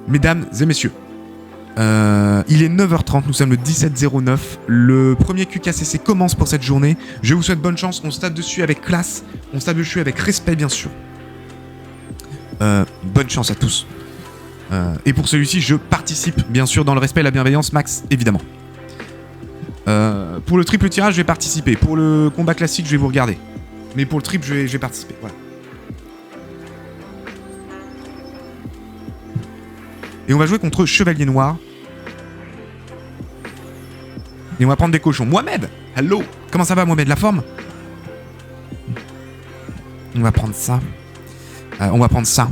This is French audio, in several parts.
Mesdames et messieurs, il est 9h30, nous sommes le 17-09. Le premier QKCC commence pour cette journée. Je vous souhaite bonne chance. On se tape dessus avec classe. On se tape dessus avec respect, bien sûr. Bonne chance à tous. Et pour celui-ci, je participe, bien sûr, dans le respect et la bienveillance, Max, évidemment. Pour le triple tirage, je vais participer. Pour le combat classique, je vais vous regarder. Mais pour le triple, je vais participer. Voilà. Et on va jouer contre Chevalier Noir. Et on va prendre des cochons. Mohamed, hello. Comment ça va, Mohamed? La forme? On va prendre ça. On va prendre ça.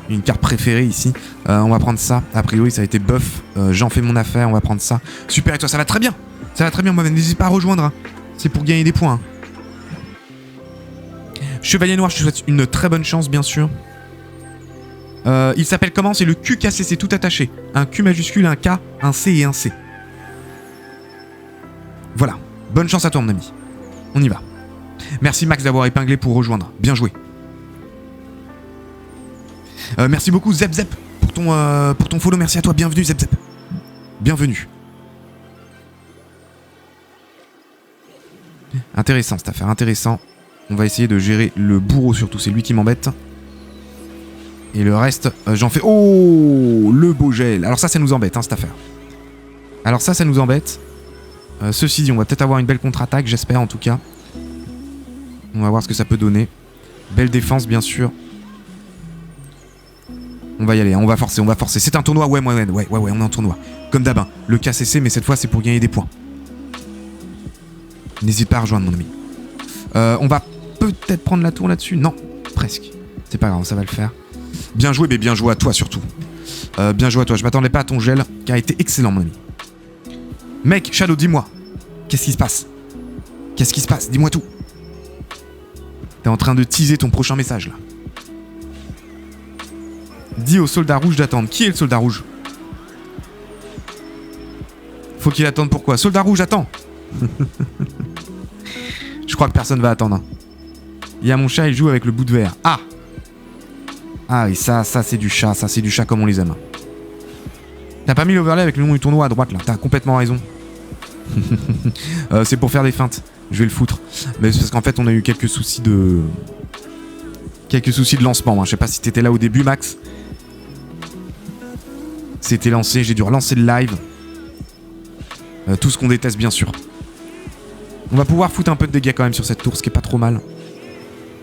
Une carte préférée ici. On va prendre ça. A priori, ça a été buff. J'en fais mon affaire. On va prendre ça. Super, et toi, ça va très bien. Ça va très bien, Mohamed. N'hésite pas à rejoindre. Hein. C'est pour gagner des points. Hein. Chevalier Noir, je te souhaite une très bonne chance, bien sûr. Il s'appelle comment? C'est le QKCC tout attaché. Un Q majuscule, un K, un C et un C. Voilà. Bonne chance à toi, mon ami. On y va. Merci, Max, d'avoir épinglé pour rejoindre. Bien joué. Merci beaucoup, Zep Zep, pour ton follow. Merci à toi. Bienvenue, Zep Zep. Bienvenue. Intéressant, cette affaire. Intéressant. On va essayer de gérer le bourreau, surtout. C'est lui qui m'embête. Et le reste, j'en fais... Oh, le beau gel. Alors ça nous embête, hein, cette affaire. Alors ça nous embête. Ceci dit, on va peut-être avoir une belle contre-attaque, j'espère, en tout cas. On va voir ce que ça peut donner. Belle défense, bien sûr. On va y aller, hein, on va forcer. C'est un tournoi, ouais, on est en tournoi. Comme d'hab, hein, le KCC, mais cette fois, c'est pour gagner des points. N'hésite pas à rejoindre, mon ami. On va peut-être prendre la tour là-dessus. Non, presque. C'est pas grave, ça va le faire. Bien joué, mais bien joué à toi surtout. Bien joué à toi. Je m'attendais pas à ton gel, qui a été excellent, mon ami. Mec, Shadow, dis-moi. Qu'est-ce qui se passe? Qu'est-ce qui se passe? Dis-moi tout. T'es en train de teaser ton prochain message, là. Dis au soldat rouge d'attendre. Qui est le soldat rouge? Faut qu'il attende pourquoi? Soldat rouge, attends. Je crois que personne va attendre. Hein. Il y a mon chat, il joue avec le bout de verre. Ah! Ah oui, ça c'est du chat. Ça, c'est du chat comme on les aime. T'as pas mis l'overlay avec le nom du tournoi à droite, là. T'as complètement raison. C'est pour faire des feintes. Je vais le foutre. Mais c'est parce qu'en fait, on a eu quelques soucis de... lancement. Hein. Je sais pas si t'étais là au début, Max. C'était lancé. J'ai dû relancer le live. Tout ce qu'on déteste, bien sûr. On va pouvoir foutre un peu de dégâts quand même sur cette tour, ce qui est pas trop mal.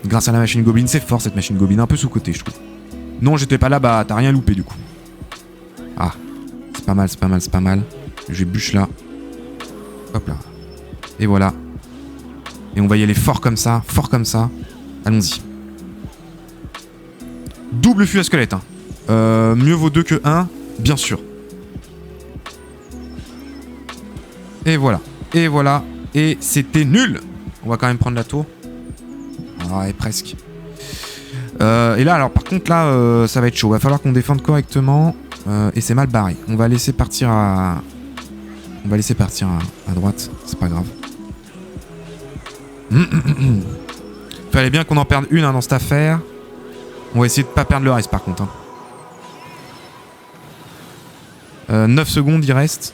Grâce à la machine Goblin. C'est fort, cette machine Goblin. Un peu sous-côté, je trouve. Non, j'étais pas là. Bah, t'as rien loupé, du coup. Ah. C'est pas mal. Je bûche là. Hop là. Et voilà. Et on va y aller fort comme ça. Allons-y. Double fût à squelette. Hein. Mieux vaut 2 que 1, bien sûr. Et voilà. Et c'était nul. On va quand même prendre la tour. Ouais, presque. Et là, alors par contre, là, ça va être chaud. Va falloir qu'on défende correctement. Et c'est mal barré. On va laisser partir à droite. C'est pas grave. Fallait bien qu'on en perde une, hein, dans cette affaire. On va essayer de pas perdre le reste par contre. Hein. 9 secondes, il reste.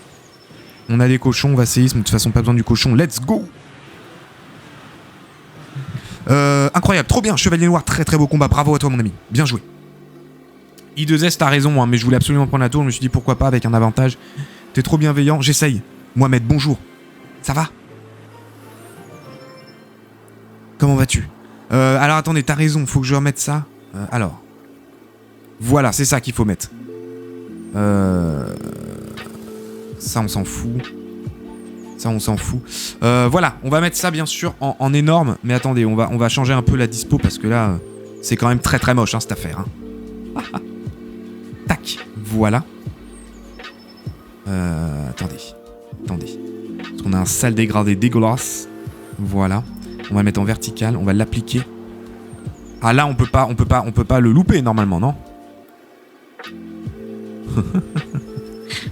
On a des cochons, on va séisme. De toute façon, pas besoin du cochon. Let's go! Incroyable, trop bien. Chevalier Noir, très très beau combat. Bravo à toi, mon ami. Bien joué. I2S, t'as raison, hein, mais je voulais absolument prendre la tour. Je me suis dit pourquoi pas avec un avantage. T'es trop bienveillant. J'essaye. Mohamed, bonjour. Ça va? Comment vas-tu? Alors attendez, t'as raison. Faut que je remette ça. Alors. Voilà, c'est ça qu'il faut mettre. Ça, on s'en fout. Voilà, on va mettre ça bien sûr en énorme. Mais attendez, on va changer un peu la dispo parce que là, c'est quand même très très moche, hein, cette affaire. Hein. Tac, voilà. Attendez. Parce qu'on a un sale dégradé dégueulasse. Voilà. On va le mettre en vertical, on va l'appliquer. Ah là, on peut pas le louper normalement, non?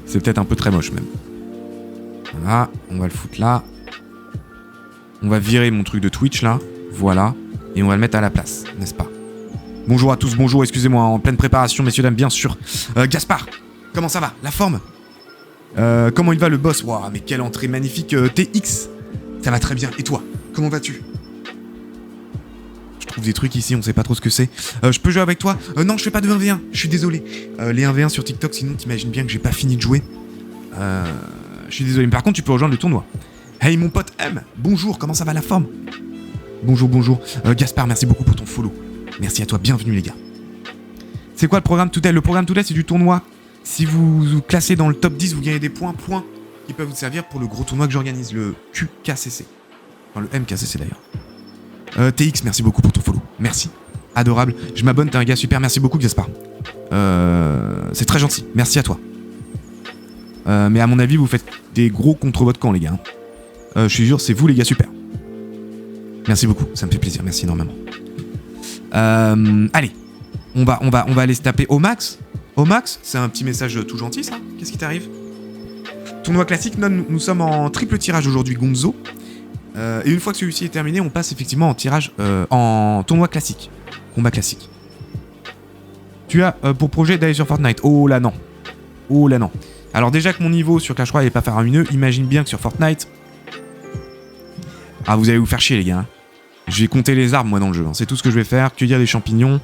C'est peut-être un peu très moche même. Voilà, on va le foutre là. On va virer mon truc de Twitch là. Voilà. Et on va le mettre à la place, n'est-ce pas? Bonjour à tous, bonjour, excusez-moi, en pleine préparation, messieurs, dames, bien sûr. Gaspard, comment ça va? La forme? Comment il va le boss? Waouh, mais quelle entrée magnifique, TX. Ça va très bien, et toi? Comment vas-tu? Je trouve des trucs ici, on sait pas trop ce que c'est. Je peux jouer avec toi? Non, je fais pas de 1v1, je suis désolé. Les 1v1 sur TikTok, sinon t'imagines bien que j'ai pas fini de jouer. Je suis désolé, mais par contre tu peux rejoindre le tournoi. Hey mon pote M, bonjour, comment ça va la forme? Bonjour, bonjour. Gaspard, merci beaucoup pour ton follow. Merci à toi, bienvenue les gars. C'est quoi le programme Today? Le programme Today, c'est du tournoi. Si vous vous classez dans le top 10, vous gagnez des points qui peuvent vous servir pour le gros tournoi que j'organise, le QKCC. Enfin, le MKCC d'ailleurs. TX, merci beaucoup pour ton follow. Merci. Adorable. Je m'abonne, t'es un gars super. Merci beaucoup, Gaspard. C'est très gentil. Merci à toi. Mais à mon avis, vous faites des gros contre votre camp, les gars. Je suis sûr, c'est vous, les gars, super. Merci beaucoup. Ça me fait plaisir. Merci énormément. Allez. On va aller se taper au max. Au max, c'est un petit message tout gentil, ça. Qu'est-ce qui t'arrive? Tournoi classique. Nous sommes en triple tirage aujourd'hui, Gonzo. Et une fois que celui-ci est terminé, on passe effectivement en tirage en tournoi classique. Combat classique. Tu as pour projet d'aller sur Fortnite. Oh là non. Oh là non. Alors déjà que mon niveau sur Clash Royale n'est pas faramineux, imagine bien que sur Fortnite... Ah, vous allez vous faire chier les gars. Je vais compter les arbres moi dans le jeu. C'est tout ce que je vais faire. Cueillir des champignons.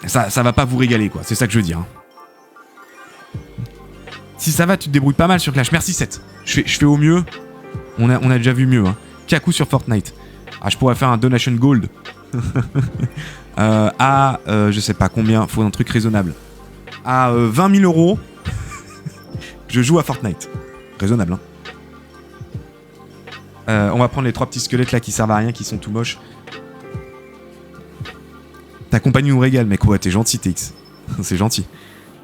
Ça va pas vous régaler quoi. C'est ça que je veux dire. Si ça va, tu te débrouilles pas mal sur Clash. Merci 7. Je fais au mieux. On a déjà vu mieux. Hein. Kaku sur Fortnite. Ah, je pourrais faire un donation gold. Je sais pas combien. Faut un truc raisonnable. À 20 000 €. Je joue à Fortnite. Raisonnable, hein. On va prendre les 3 petits squelettes là qui servent à rien, qui sont tout moches. Ta compagnie nous régale, mec. Ouais, t'es gentil, TX. C'est gentil.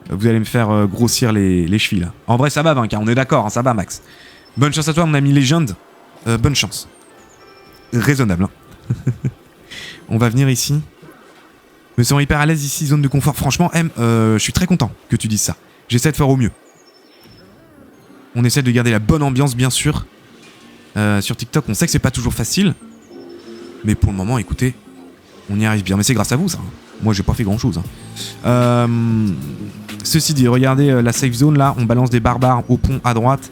Vous allez me faire grossir les chevilles là. En vrai, ça va, Vinca, on est d'accord, hein, ça va, Max. Bonne chance à toi, mon ami Legend. Bonne chance. Raisonnable, hein. On va venir ici. Je me sens hyper à l'aise ici, zone de confort. Franchement, M, je suis très content que tu dises ça. J'essaie de faire au mieux. On essaie de garder la bonne ambiance, bien sûr. Sur TikTok, on sait que c'est pas toujours facile. Mais pour le moment, écoutez, on y arrive bien. Mais c'est grâce à vous, ça. Moi, j'ai pas fait grand-chose. Hein. Ceci dit, regardez la safe zone, là. On balance des barbares au pont à droite.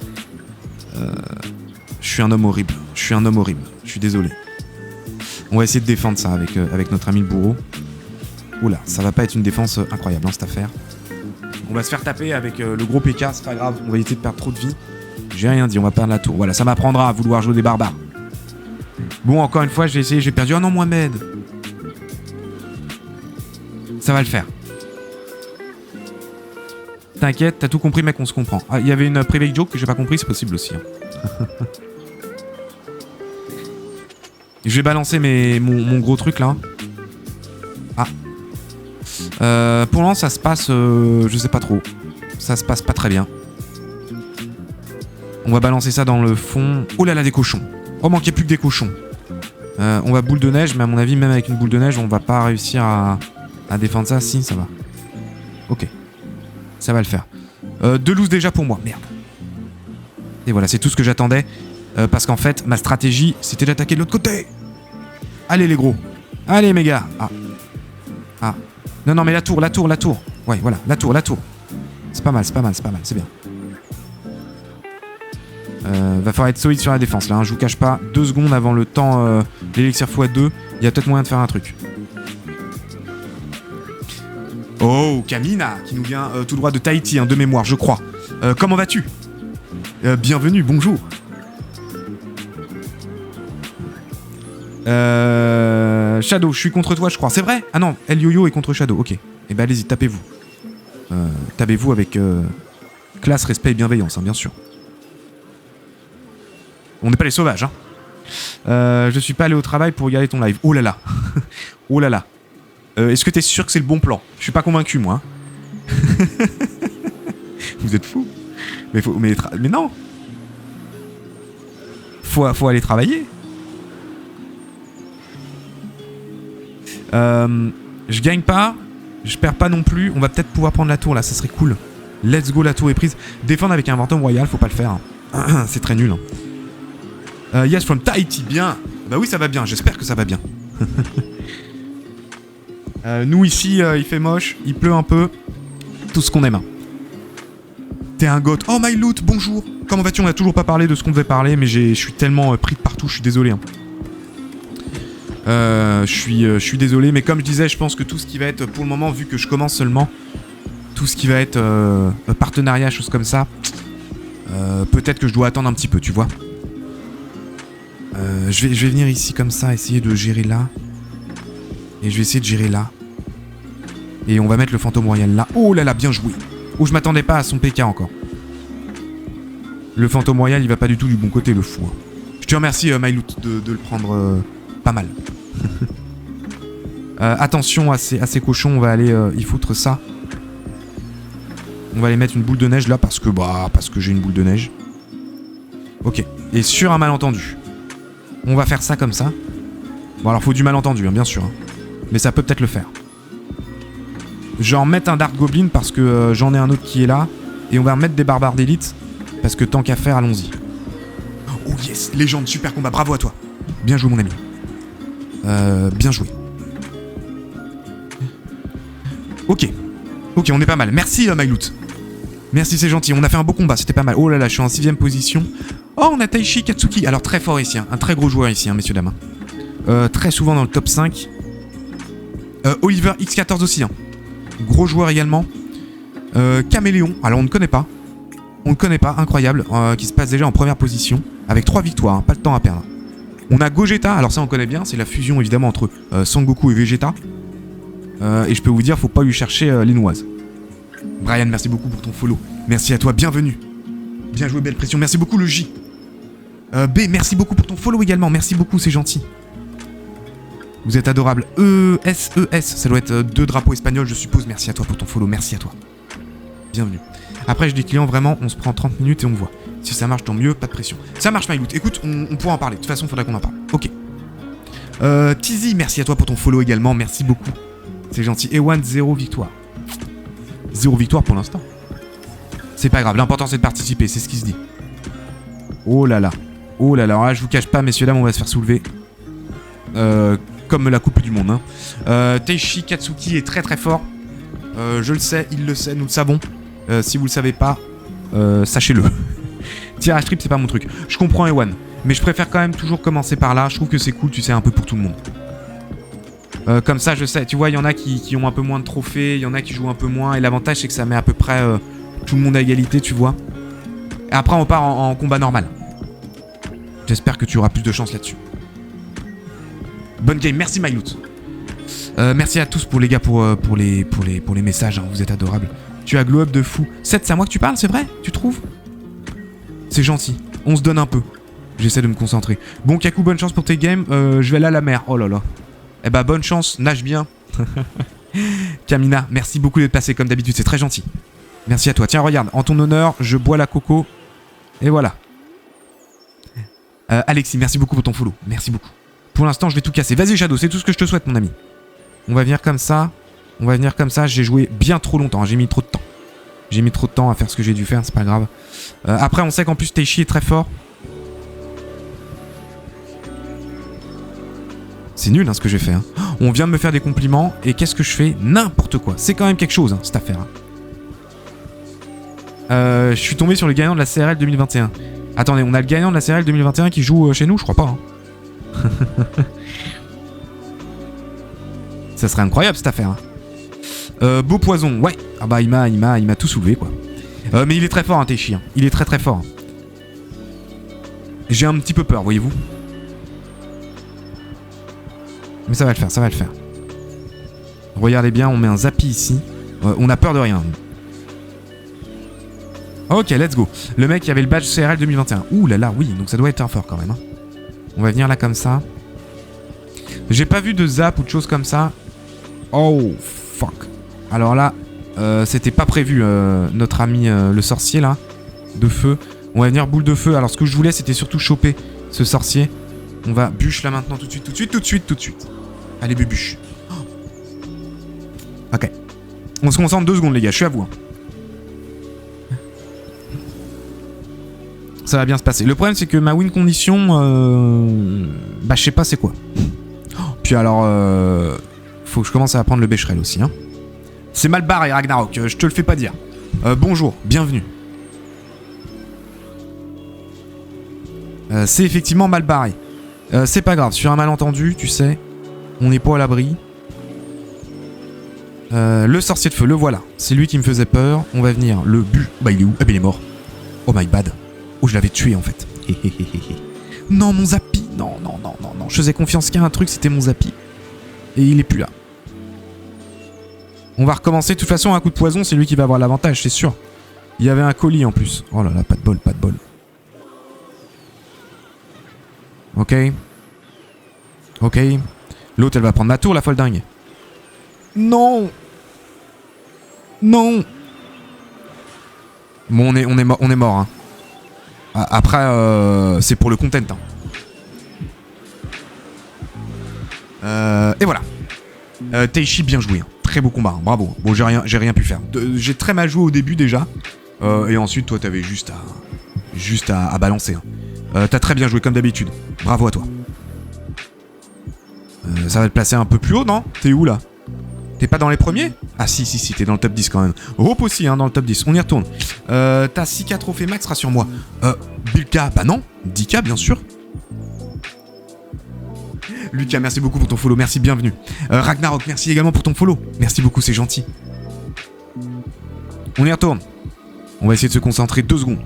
Je suis un homme horrible. Je suis un homme horrible. Je suis désolé. On va essayer de défendre ça avec notre ami le bourreau. Oula, ça va pas être une défense incroyable, hein, cette affaire. On va se faire taper avec le gros PK, c'est pas grave. On va éviter de perdre trop de vie. J'ai rien dit, on va perdre la tour. Voilà, ça m'apprendra à vouloir jouer des barbares. Bon, encore une fois, j'ai essayé, j'ai perdu. Oh non, Mohamed. Ça va le faire. T'inquiète, t'as tout compris, mec, on se comprend. Ah, il y avait une private joke que j'ai pas compris, c'est possible aussi. Hein. Je vais balancer mon gros truc là. Ah. Pour l'instant, ça se passe, je sais pas trop. Ça se passe pas très bien. On va balancer ça dans le fond. Oh là là, des cochons. Oh, manquait plus que des cochons. On va boule de neige, mais à mon avis, même avec une boule de neige, on va pas réussir à défendre ça. Si, ça va. Ok. Ça va le faire. 2 loose déjà pour moi. Merde. Et voilà, c'est tout ce que j'attendais. Parce qu'en fait, ma stratégie, c'était d'attaquer de l'autre côté. Allez, les gros. Allez, mes gars. Ah. Ah. Non, non, mais la tour. Ouais, voilà, la tour. C'est pas mal, c'est bien. Va falloir être solide sur la défense, là, hein, je vous cache pas. 2 secondes avant le temps, l'élixir x2, il y a peut-être moyen de faire un truc. Oh, Kamina, qui nous vient tout droit de Tahiti, hein, de mémoire, je crois. Comment vas-tu? Bienvenue, bonjour. Shadow, je suis contre toi, je crois. C'est vrai? Ah non, El Yo-Yo est contre Shadow, ok. Eh ben allez-y, tapez-vous. Tapez-vous avec classe, respect et bienveillance, hein, bien sûr. On n'est pas les sauvages, hein. Je suis pas allé au travail pour regarder ton live. Oh là là. Oh là là. Est-ce que t'es sûr que c'est le bon plan? Je suis pas convaincu, moi. Vous êtes fous. Mais non. Faut aller travailler. Je gagne pas. Je perds pas non plus. On va peut-être pouvoir prendre la tour, là. Ça serait cool. Let's go, la tour est prise. Défendre avec un inventum royal, faut pas le faire. Hein. C'est très nul. Hein. Yes from Tahiti, bien. Bah oui, ça va bien, j'espère que ça va bien. Nous ici, il fait moche, il pleut un peu. Tout ce qu'on aime. T'es un goth. Oh my loot, bonjour. Comment vas-tu? On a toujours pas parlé de ce qu'on devait parler, mais je suis tellement pris de partout, je suis désolé. Hein. Je suis désolé, mais comme je disais, je pense que tout ce qui va être, pour le moment, vu que je commence seulement, tout ce qui va être partenariat, choses comme ça, peut-être que je dois attendre un petit peu, tu vois. Je vais venir ici comme ça, essayer de gérer là. Et je vais essayer de gérer là. Et on va mettre le fantôme royal là. Oh là là, bien joué. Oh, je m'attendais pas à son PK encore. Le fantôme royal, il va pas du tout du bon côté, le fou. Hein. Je te remercie, MyLoot, de le prendre pas mal. Attention à ces cochons, on va aller y foutre ça. On va aller mettre une boule de neige là parce que j'ai une boule de neige. Ok. Et sur un malentendu, on va faire ça comme ça. Bon alors faut du malentendu, hein, bien sûr. Hein. Mais ça peut peut-être le faire. Genre mettre un Dark Goblin parce que j'en ai un autre qui est là. Et on va remettre des barbares d'élite. Parce que tant qu'à faire, allons-y. Oh yes, légende, super combat, bravo à toi. Bien joué mon ami. Bien joué. Ok. Ok, on est pas mal. Merci MyLoot. Merci, c'est gentil. On a fait un beau combat, c'était pas mal. Oh là là, je suis en 6ème position. Oh, on a Taishi Katsuki. Alors très fort ici, hein. Un très gros joueur ici, hein, messieurs dames. Très souvent dans le top 5. Oliver X14 aussi. Hein. Gros joueur également. Caméléon. Alors on ne connaît pas. On ne connaît pas, incroyable. Qui se passe déjà en première position. Avec 3 victoires, hein, pas le temps à perdre. On a Gogeta. Alors ça on connaît bien. C'est la fusion évidemment entre Sangoku et Vegeta. Et je peux vous dire, faut pas lui chercher les noises. Brian, merci beaucoup pour ton follow. Merci à toi, bienvenue. Bien joué, belle pression. Merci beaucoup le J. B, merci beaucoup pour ton follow également. Merci beaucoup, c'est gentil. Vous êtes adorable. ES, ça doit être 2 drapeaux espagnols, je suppose. Merci à toi pour ton follow, merci à toi. Bienvenue. Après, je dis clients, vraiment, on se prend 30 minutes et on voit. Si ça marche, tant mieux, pas de pression. Ça marche, MyLoot. Écoute, on pourra en parler. De toute façon, il faudra qu'on en parle. Ok. Tizi, merci à toi pour ton follow également. Merci beaucoup. C'est gentil. Ewan, 0 victoire. 0 victoire pour l'instant. C'est pas grave, l'important c'est de participer, c'est ce qui se dit. Oh là là. Oh là là, alors là je vous cache pas, messieurs dames, on va se faire soulever. Comme la coupe du monde. Hein. Taishi Katsuki est très très fort. Je le sais, il le sait, nous le savons. Si vous le savez pas, sachez-le. Tirage trip, c'est pas mon truc. Je comprends Ewan, mais je préfère quand même toujours commencer par là. Je trouve que c'est cool, tu sais, un peu pour tout le monde. Comme ça, je sais, tu vois, il y en a qui ont un peu moins de trophées, il y en a qui jouent un peu moins, et l'avantage c'est que ça met à peu près tout le monde à égalité, tu vois. Et après, on part en combat normal. J'espère que tu auras plus de chance là-dessus. Bonne game, merci MyLoot. Merci à tous pour les gars pour les messages, hein, vous êtes adorables. Tu as glow up de fou. 7, c'est à moi que tu parles, c'est vrai? Tu trouves? C'est gentil, on se donne un peu. J'essaie de me concentrer. Bon, Kaku, bonne chance pour tes games. Je vais aller à la mer, oh là là. Eh bah bonne chance, nage bien. Kamina, merci beaucoup d'être passé comme d'habitude, c'est très gentil. Merci à toi. Tiens, regarde, en ton honneur, je bois la coco. Et voilà. Alexis, merci beaucoup pour ton follow. Merci beaucoup. Pour l'instant, je vais tout casser. Vas-y, Shadow, c'est tout ce que je te souhaite, mon ami. On va venir comme ça. On va venir comme ça. J'ai joué bien trop longtemps. J'ai mis trop de temps. J'ai mis trop de temps à faire ce que j'ai dû faire, c'est pas grave. Après, on sait qu'en plus, Taishi est très fort. C'est nul hein, ce que j'ai fait. Hein. On vient de me faire des compliments et qu'est-ce que je fais? N'importe quoi. C'est quand même quelque chose, hein, cette affaire. Je suis tombé sur le gagnant de la CRL 2021. Attendez, on a le gagnant de la CRL 2021 qui joue chez nous? Je crois pas. Hein. Ça serait incroyable cette affaire. Hein. Beau poison, ouais. Ah bah il m'a tout soulevé quoi. Mais il est très fort, hein, Taishi. Hein. Il est très très fort. J'ai un petit peu peur, voyez-vous. Mais ça va le faire, ça va le faire. Regardez bien, on met un Zappi ici. On a peur de rien. Ok, let's go. Le mec qui avait le badge CRL 2021. Ouh là là, oui, donc ça doit être un fort quand même. Hein. On va venir là comme ça. J'ai pas vu de zap ou de choses comme ça. Oh, fuck. Alors là, c'était pas prévu, notre ami le sorcier là, de feu. On va venir boule de feu. Alors ce que je voulais, c'était surtout choper ce sorcier. On va bûche là maintenant, tout de suite, tout de suite, tout de suite, tout de suite. Allez, bubuche. Oh. Ok. On se concentre 2 secondes, les gars, je suis à vous. Hein. Ça va bien se passer. Le problème, c'est que ma win condition, bah, je sais pas c'est quoi. Puis alors, faut que je commence à apprendre le Becherel aussi. Hein. C'est mal barré, Ragnarok, je te le fais pas dire. Bonjour, bienvenue. C'est effectivement mal barré. C'est pas grave, sur un malentendu, tu sais, on n'est pas à l'abri. Le sorcier de feu, le voilà. C'est lui qui me faisait peur. On va venir. Le but. Bah, il est où? Ah, bah, il est mort. Oh my bad. Oh, je l'avais tué en fait. Non, mon Zappi. Non. Je faisais confiance qu'à un truc, c'était mon Zappi. Et il est plus là. On va recommencer. De toute façon, un coup de poison, c'est lui qui va avoir l'avantage, c'est sûr. Il y avait un colis en plus. Oh là là, pas de bol. Ok. L'autre, elle va prendre ma tour, la folle dingue. Non. Bon, on est mort. Hein. Après, c'est pour le content. Hein. Et voilà. Teishi, bien joué. Hein. Très beau combat. Hein. Bravo. Bon, j'ai rien pu faire. J'ai très mal joué au début déjà. Et ensuite, toi, t'avais juste à balancer. Hein. T'as très bien joué comme d'habitude. Bravo à toi. Ça va te placer un peu plus haut, non? T'es où là? T'es pas dans les premiers? Ah si, t'es dans le top 10 quand même. Hope aussi, hein, dans le top 10. On y retourne. T'as 6K trophées max, rassure-moi. Bilka, bah non. 10K, bien sûr. Lucas, merci beaucoup pour ton follow. Merci, bienvenue. Ragnarok, merci également pour ton follow. Merci beaucoup, c'est gentil. On y retourne. On va essayer de se concentrer 2 secondes.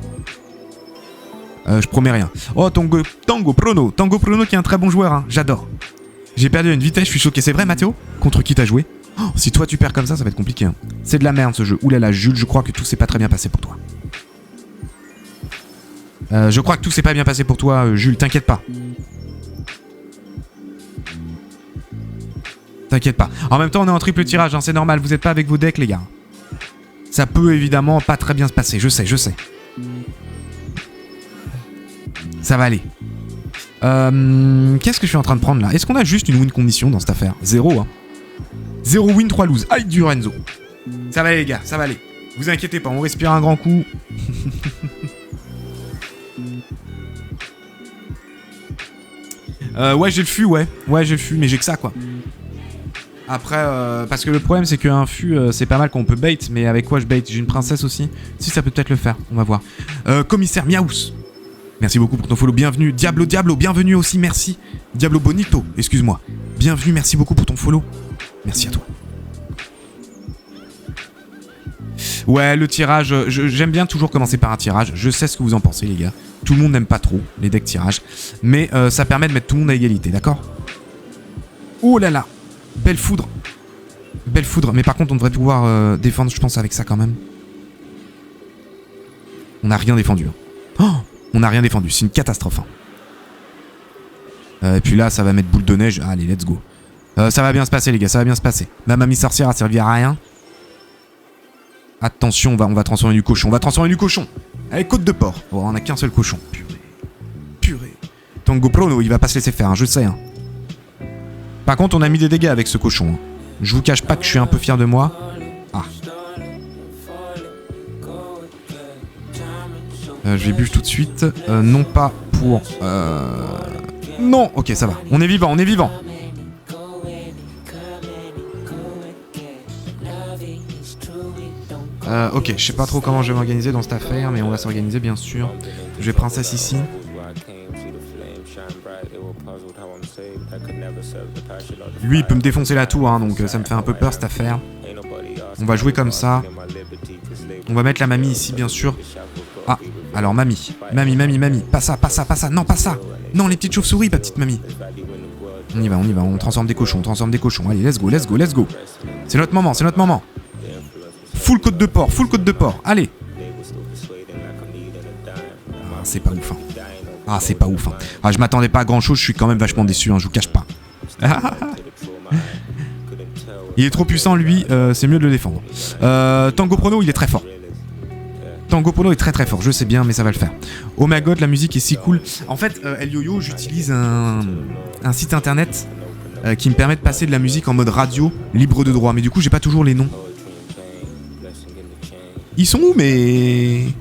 Je promets rien. Oh, Tango Prono. Tango Prono qui est un très bon joueur, hein. J'adore. J'ai perdu à une vitesse, je suis choqué. C'est vrai, Mathéo? Contre qui t'as joué? Oh, si toi tu perds comme ça va être compliqué. Hein. C'est de la merde ce jeu. Oulala, Jules, je crois que tout s'est pas très bien passé pour toi. Je crois que tout s'est pas bien passé pour toi, Jules. T'inquiète pas. T'inquiète pas. En même temps, on est en triple tirage. Hein, c'est normal. Vous êtes pas avec vos decks, les gars. Ça peut évidemment pas très bien se passer. Je sais. Ça va aller. Qu'est-ce que je suis en train de prendre là? Est-ce qu'on a juste une win condition dans cette affaire? 0, hein. 0 win, 3 lose. Aïe du Renzo. Ça va aller les gars, ça va aller. Vous inquiétez pas, on respire un grand coup. Ouais, j'ai le fût, ouais. Ouais, j'ai le fût, mais j'ai que ça, quoi. Après, parce que le problème, c'est qu'un fût, c'est pas mal qu'on peut bait, mais avec quoi je bait? J'ai une princesse aussi. Si, ça peut peut-être le faire, on va voir. Commissaire Miaous. Merci beaucoup pour ton follow, bienvenue. Diablo, bienvenue aussi, merci. Diablo Bonito, excuse-moi. Bienvenue, merci beaucoup pour ton follow. Merci à toi. Ouais, le tirage, j'aime bien toujours commencer par un tirage. Je sais ce que vous en pensez, les gars. Tout le monde n'aime pas trop les decks tirages. Mais ça permet de mettre tout le monde à égalité, d'accord? Oh là là. Belle foudre. Belle foudre. Mais par contre, on devrait pouvoir défendre, je pense, avec ça quand même. On n'a rien défendu. Hein. Oh, on n'a rien défendu. C'est une catastrophe. Hein. Et puis là, ça va mettre boule de neige. Allez, let's go. Ça va bien se passer, les gars. Ça va bien se passer. Ma mamie sorcière a servi à rien. Attention, on va transformer du cochon. On va transformer du cochon. Allez, côte de porc. Oh, on a qu'un seul cochon. Purée. Tango Prono, il va pas se laisser faire, hein, je sais. Hein. Par contre, on a mis des dégâts avec ce cochon. Hein. Je vous cache pas que je suis un peu fier de moi. Ah. Je vais bûche tout de suite. Non pas pour... Non. Ok, ça va. On est vivant, on est vivant. Ok, je sais pas trop comment je vais m'organiser dans cette affaire, mais on va s'organiser bien sûr. Je vais princesse ici. Lui, il peut me défoncer la tour, hein, donc ça me fait un peu peur cette affaire. On va jouer comme ça. On va mettre la mamie ici, bien sûr. Ah, alors mamie. Mamie. Pas ça. Non, pas ça. Non, les petites chauves-souris, ma petite mamie. On y va. On transforme des cochons. Allez, let's go. C'est notre moment. Full côte de porc. Allez. Ah, c'est pas ouf. Hein. Ah, je m'attendais pas à grand chose. Je suis quand même vachement déçu. Hein, je vous cache pas. Il est trop puissant, lui. C'est mieux de le défendre. Tango Prono, il est très fort. Tango Prono est très fort. Je sais bien, mais ça va le faire. Oh my god, la musique est si cool. En fait, El Yo-Yo, j'utilise un site internet qui me permet de passer de la musique en mode radio libre de droit. Mais du coup, j'ai pas toujours les noms. Ils sont où mes...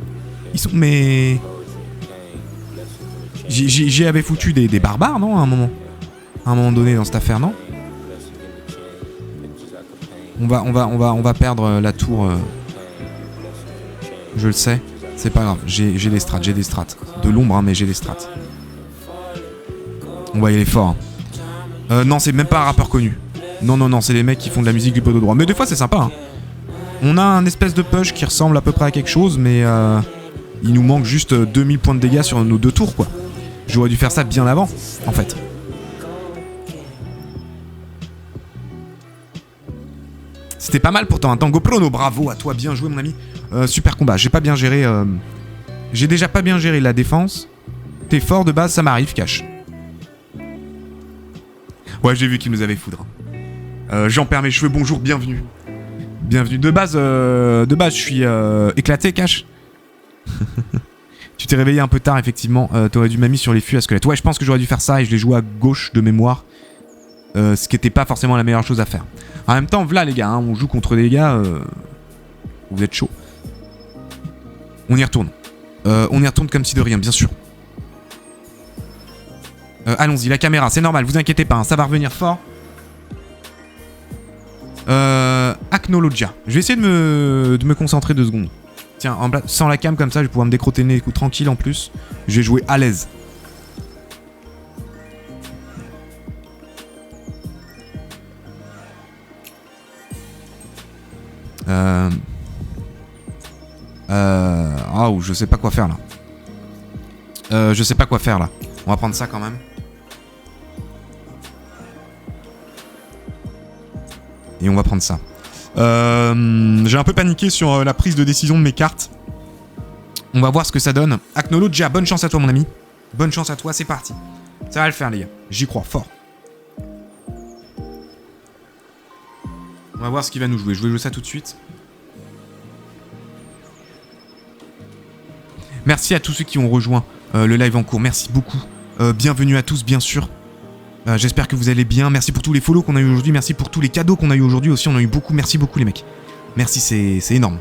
J'y avais foutu des barbares, non, à un moment? À un moment donné dans cette affaire, non? On va perdre la tour. Je le sais. C'est pas grave. J'ai des strats, De l'ombre, hein, mais j'ai des strats. On va y aller fort. Hein. Non, c'est même pas un rappeur connu. Non, c'est les mecs qui font de la musique du poteau droit. Mais des fois, c'est sympa. Hein. On a un espèce de push qui ressemble à peu près à quelque chose, mais il nous manque juste 2000 points de dégâts sur nos 2 tours, quoi. J'aurais dû faire ça bien avant, en fait. C'était pas mal pourtant, un Tango Prono, bravo à toi, bien joué mon ami. Super combat, j'ai pas bien géré... J'ai déjà pas bien géré la défense. T'es fort de base, ça m'arrive, cash. Ouais, j'ai vu qu'il nous avait foudre. J'en perds mes cheveux, bonjour, bienvenue. Bienvenue. De base, je suis éclaté, cash. Tu t'es réveillé un peu tard, effectivement. T'aurais dû m'amener sur les fûts à squelette. Ouais, je pense que j'aurais dû faire ça et je l'ai joué à gauche de mémoire. Ce qui était pas forcément la meilleure chose à faire. En même temps, voilà les gars, hein, on joue contre des gars. Vous êtes chaud. On y retourne. On y retourne comme si de rien, bien sûr. Allons-y, la caméra, c'est normal, vous inquiétez pas, hein, ça va revenir fort. Acnologia. Je vais essayer de me concentrer 2 secondes. Tiens, sans la cam comme ça, je vais pouvoir me décrotter le nez tranquille en plus. Je vais jouer à l'aise. Oh, je sais pas quoi faire là. Je sais pas quoi faire là. On va prendre ça quand même. Et on va prendre ça. J'ai un peu paniqué sur la prise de décision de mes cartes. On va voir ce que ça donne. Acnologia, bonne chance à toi mon ami. Bonne chance à toi, c'est parti. Ça va le faire les gars. J'y crois fort. On va voir ce qu'il va nous jouer. Je vais jouer ça tout de suite. Merci à tous ceux qui ont rejoint le live en cours. Merci beaucoup. Bienvenue à tous, bien sûr. J'espère que vous allez bien. Merci pour tous les follow qu'on a eu aujourd'hui. Merci pour tous les cadeaux qu'on a eu aujourd'hui aussi. On a eu beaucoup. Merci beaucoup les mecs. Merci, c'est énorme.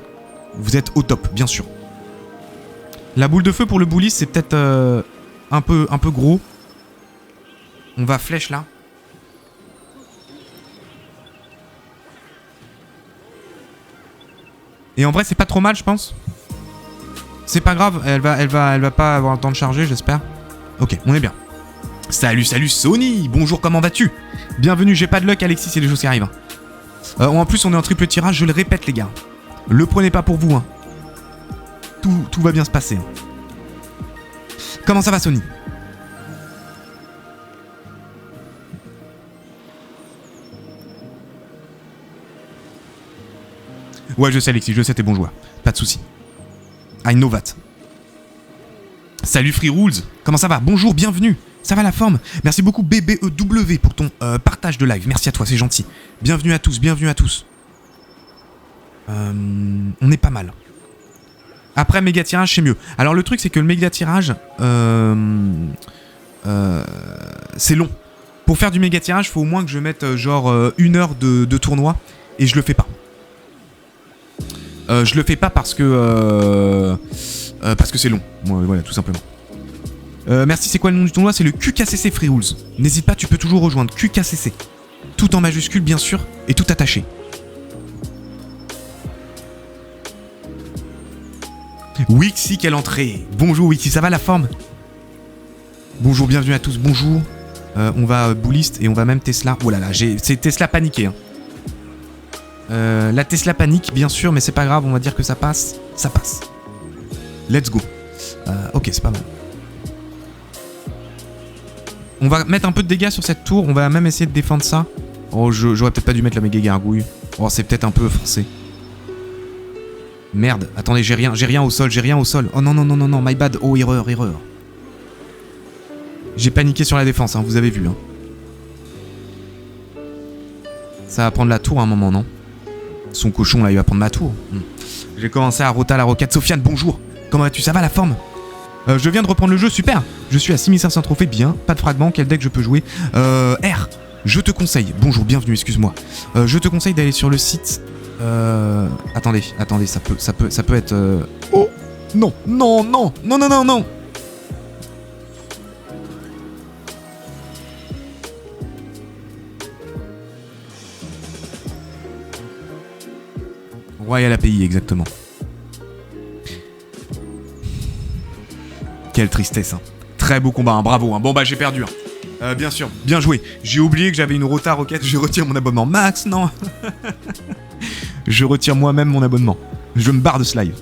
Vous êtes au top, bien sûr. La boule de feu pour le bully, c'est peut-être un peu gros. On va flèche là. Et en vrai, c'est pas trop mal, je pense. C'est pas grave, elle va pas avoir le temps de charger, j'espère. Ok, on est bien. Salut Sony, bonjour, comment vas-tu? Bienvenue, j'ai pas de luck Alexis, c'est des choses qui arrivent. En plus, on est en triple tirage, je le répète les gars. Le prenez pas pour vous, hein. Tout va bien se passer. Hein. Comment ça va Sony? Ouais, je sais Alexis, je sais, t'es bon joueur. Pas de soucis. I know that. Salut Free Rules, comment ça va? Bonjour, bienvenue. Ça va la forme? Merci beaucoup BBEW pour ton partage de live. Merci à toi, c'est gentil. Bienvenue à tous, bienvenue à tous. On est pas mal. Après méga tirage, c'est mieux. Alors le truc c'est que le méga tirage, c'est long. Pour faire du méga tirage, faut au moins que je mette genre 1 heure de tournoi et je le fais pas. Je le fais pas parce que c'est long. Voilà, tout simplement. Merci, c'est quoi le nom du tournoi? C'est le QKCC Free Rules. N'hésite pas, tu peux toujours rejoindre QKCC. Tout en majuscule, bien sûr, et tout attaché. Wixi, quelle entrée! Bonjour Wixi, ça va la forme? Bonjour, bienvenue à tous, bonjour. On va bullist et on va même Tesla. Oh là là, c'est Tesla paniqué. Hein. La Tesla panique, bien sûr, mais c'est pas grave, on va dire que ça passe. Ça passe. Let's go. Ok, c'est pas mal. On va mettre un peu de dégâts sur cette tour. On va même essayer de défendre ça. Oh, j'aurais peut-être pas dû mettre la méga gargouille. Oh, c'est peut-être un peu forcé. Merde, attendez, j'ai rien au sol, Oh non, my bad. Oh, erreur. J'ai paniqué sur la défense, hein, vous avez vu. Hein. Ça va prendre la tour à un moment, non? Son cochon, là, il va prendre ma tour. J'ai commencé à rota la roquette. Sofiane, bonjour. Comment vas-tu? Ça va la forme? Je viens de reprendre le jeu, super. Je suis à 6500 trophées, bien. Pas de fragments, quel deck je peux jouer? R, je te conseille. Bonjour, bienvenue, excuse-moi. Je te conseille d'aller sur le site. Attendez, ça peut être. Oh, non. Royal API, exactement. Quelle tristesse, hein. Très beau combat, hein. Bravo. Hein. Bon bah j'ai perdu. Hein. Bien sûr, bien joué. J'ai oublié que j'avais une rota roquette, je retire mon abonnement. Max, non. Je retire moi-même mon abonnement. Je me barre de ce live.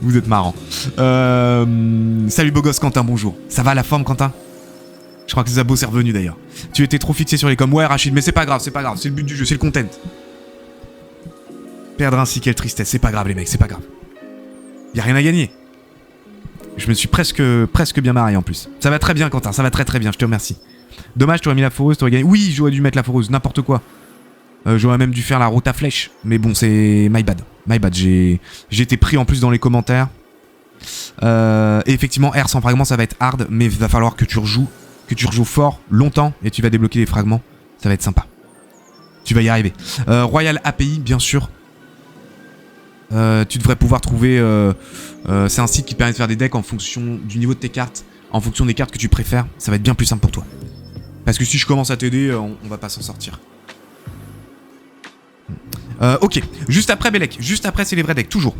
Vous êtes marrant. Salut beau gosse Quentin, bonjour. Ça va la forme Quentin? Je crois que Zabo c'est revenu d'ailleurs. Tu étais trop fixé sur les coms. Ouais Rachid, mais c'est pas grave, c'est pas grave. C'est le but du jeu, c'est le content. Perdre ainsi, quelle tristesse. C'est pas grave les mecs, c'est pas grave. Y'a rien à gagner. Je me suis presque bien marré en plus. Ça va très bien Quentin, ça va très très bien, je te remercie. Dommage, t'aurais mis la foreuse, t'aurais gagné. Oui, j'aurais dû mettre la foreuse, n'importe quoi. J'aurais même dû faire la route à flèche. Mais bon, c'est my bad. My bad, j'ai été pris en plus dans les commentaires. Et effectivement, R sans fragments, ça va être hard. Mais il va falloir que tu rejoues fort, longtemps. Et tu vas débloquer les fragments. Ça va être sympa. Tu vas y arriver. Royal API, bien sûr. Tu devrais pouvoir trouver... c'est un site qui te permet de faire des decks en fonction du niveau de tes cartes. En fonction des cartes que tu préfères. Ça va être bien plus simple pour toi. Parce que si je commence à t'aider, on va pas s'en sortir. Ok, juste après Belek, juste après c'est les vrais decks, toujours.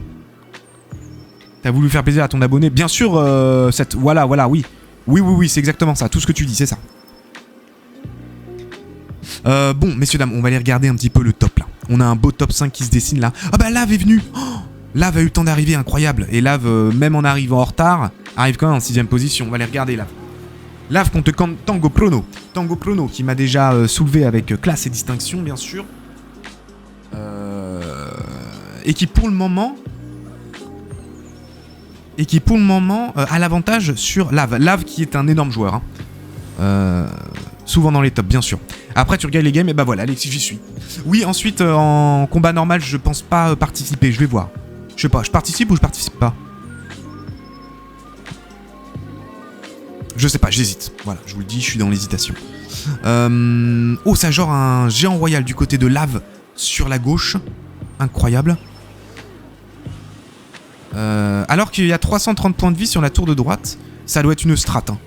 T'as voulu faire plaisir à ton abonné, bien sûr, voilà, oui. Oui, c'est exactement ça, tout ce que tu dis, c'est ça. Bon, messieurs, dames, on va aller regarder un petit peu le top, là. On a un beau top 5 qui se dessine, là. Ah bah, Lave est venu. Lave a eu le temps d'arriver, incroyable. Et Lave, même en arrivant en retard, arrive quand même en 6ème position. On va aller regarder, Lave. Lave contre Tango Prono. Tango Prono, qui m'a déjà soulevé avec classe et distinction, bien sûr. Et qui pour le moment a l'avantage sur Lave. Lave qui est un énorme joueur. Hein. Souvent dans les tops, bien sûr. Après tu regardes les games et bah voilà, Alexis, j'y suis. Oui, ensuite en combat normal, je pense pas participer. Je vais voir. Je sais pas, je participe ou je participe pas? Je sais pas, j'hésite. Voilà, je vous le dis, je suis dans l'hésitation. Oh, ça genre un géant royal du côté de Lave sur la gauche. Incroyable. Alors qu'il y a 330 points de vie sur la tour de droite, ça doit être une strat. Hein.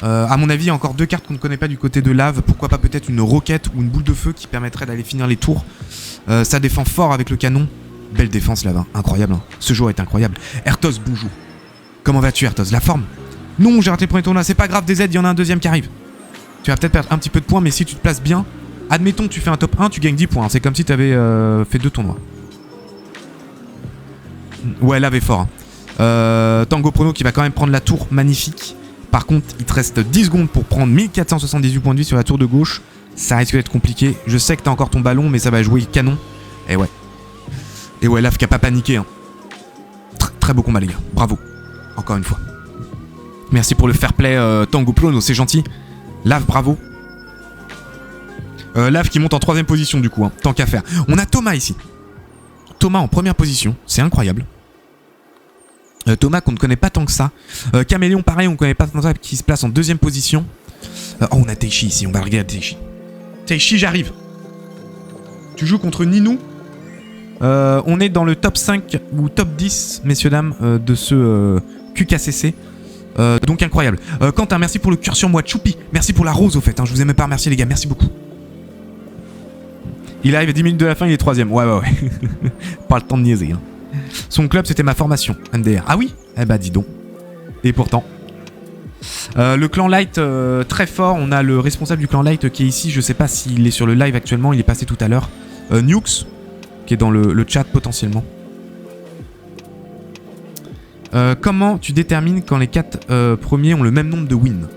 À mon avis, il y a encore 2 cartes qu'on ne connaît pas du côté de Lave. Pourquoi pas peut-être une roquette ou une boule de feu qui permettrait d'aller finir les tours. Ça défend fort avec le canon. Belle défense Lave, hein. Incroyable. Hein. Ce jour est incroyable. Ertos, bonjour. Comment vas-tu Ertos? La forme? Non, j'ai raté le premier tournoi. C'est pas grave, DZ, il y en a un deuxième qui arrive. Tu vas peut-être perdre un petit peu de points, mais si tu te places bien, admettons que tu fais un top 1, tu gagnes 10 points. Hein. C'est comme si tu avais fait 2 tournois. Ouais, Lave est fort. Hein. Tango Prono qui va quand même prendre la tour, magnifique. Par contre, il te reste 10 secondes pour prendre 1478 points de vie sur la tour de gauche. Ça risque d'être compliqué. Je sais que t'as encore ton ballon, mais ça va jouer canon. Et ouais. Et ouais, Lave qui a pas paniqué. Hein. Très beau combat, les gars. Bravo. Encore une fois. Merci pour le fair play, Tango Prono, c'est gentil. Lave, bravo. Lave qui monte en 3ème position, du coup. Hein. Tant qu'à faire. On a Thomas ici. Thomas en première position, c'est incroyable. Thomas qu'on ne connaît pas tant que ça. Caméléon pareil, on ne connaît pas tant que ça, qui se place en 2ème position. Oh, on a Teishi ici, on va regarder Teishi. Teishi, j'arrive. Tu joues contre Ninou. On est dans le top 5 ou top 10, messieurs dames, de ce QKCC. Donc incroyable. Quentin, merci pour le cœur sur moi. Choupi, merci pour la rose au fait. Hein. Je vous ai même pas remercié les gars, merci beaucoup. Il arrive à 10 minutes de la fin, il est 3ème. Ouais. Pas le temps de niaiser. Hein. Son club, c'était ma formation, MDR. Ah oui? Eh bah dis donc. Et pourtant. Le clan Light, très fort. On a le responsable du clan Light qui est ici. Je sais pas s'il est sur le live actuellement. Il est passé tout à l'heure. Nukes, qui est dans le chat potentiellement. Comment tu détermines quand les 4 premiers ont le même nombre de wins?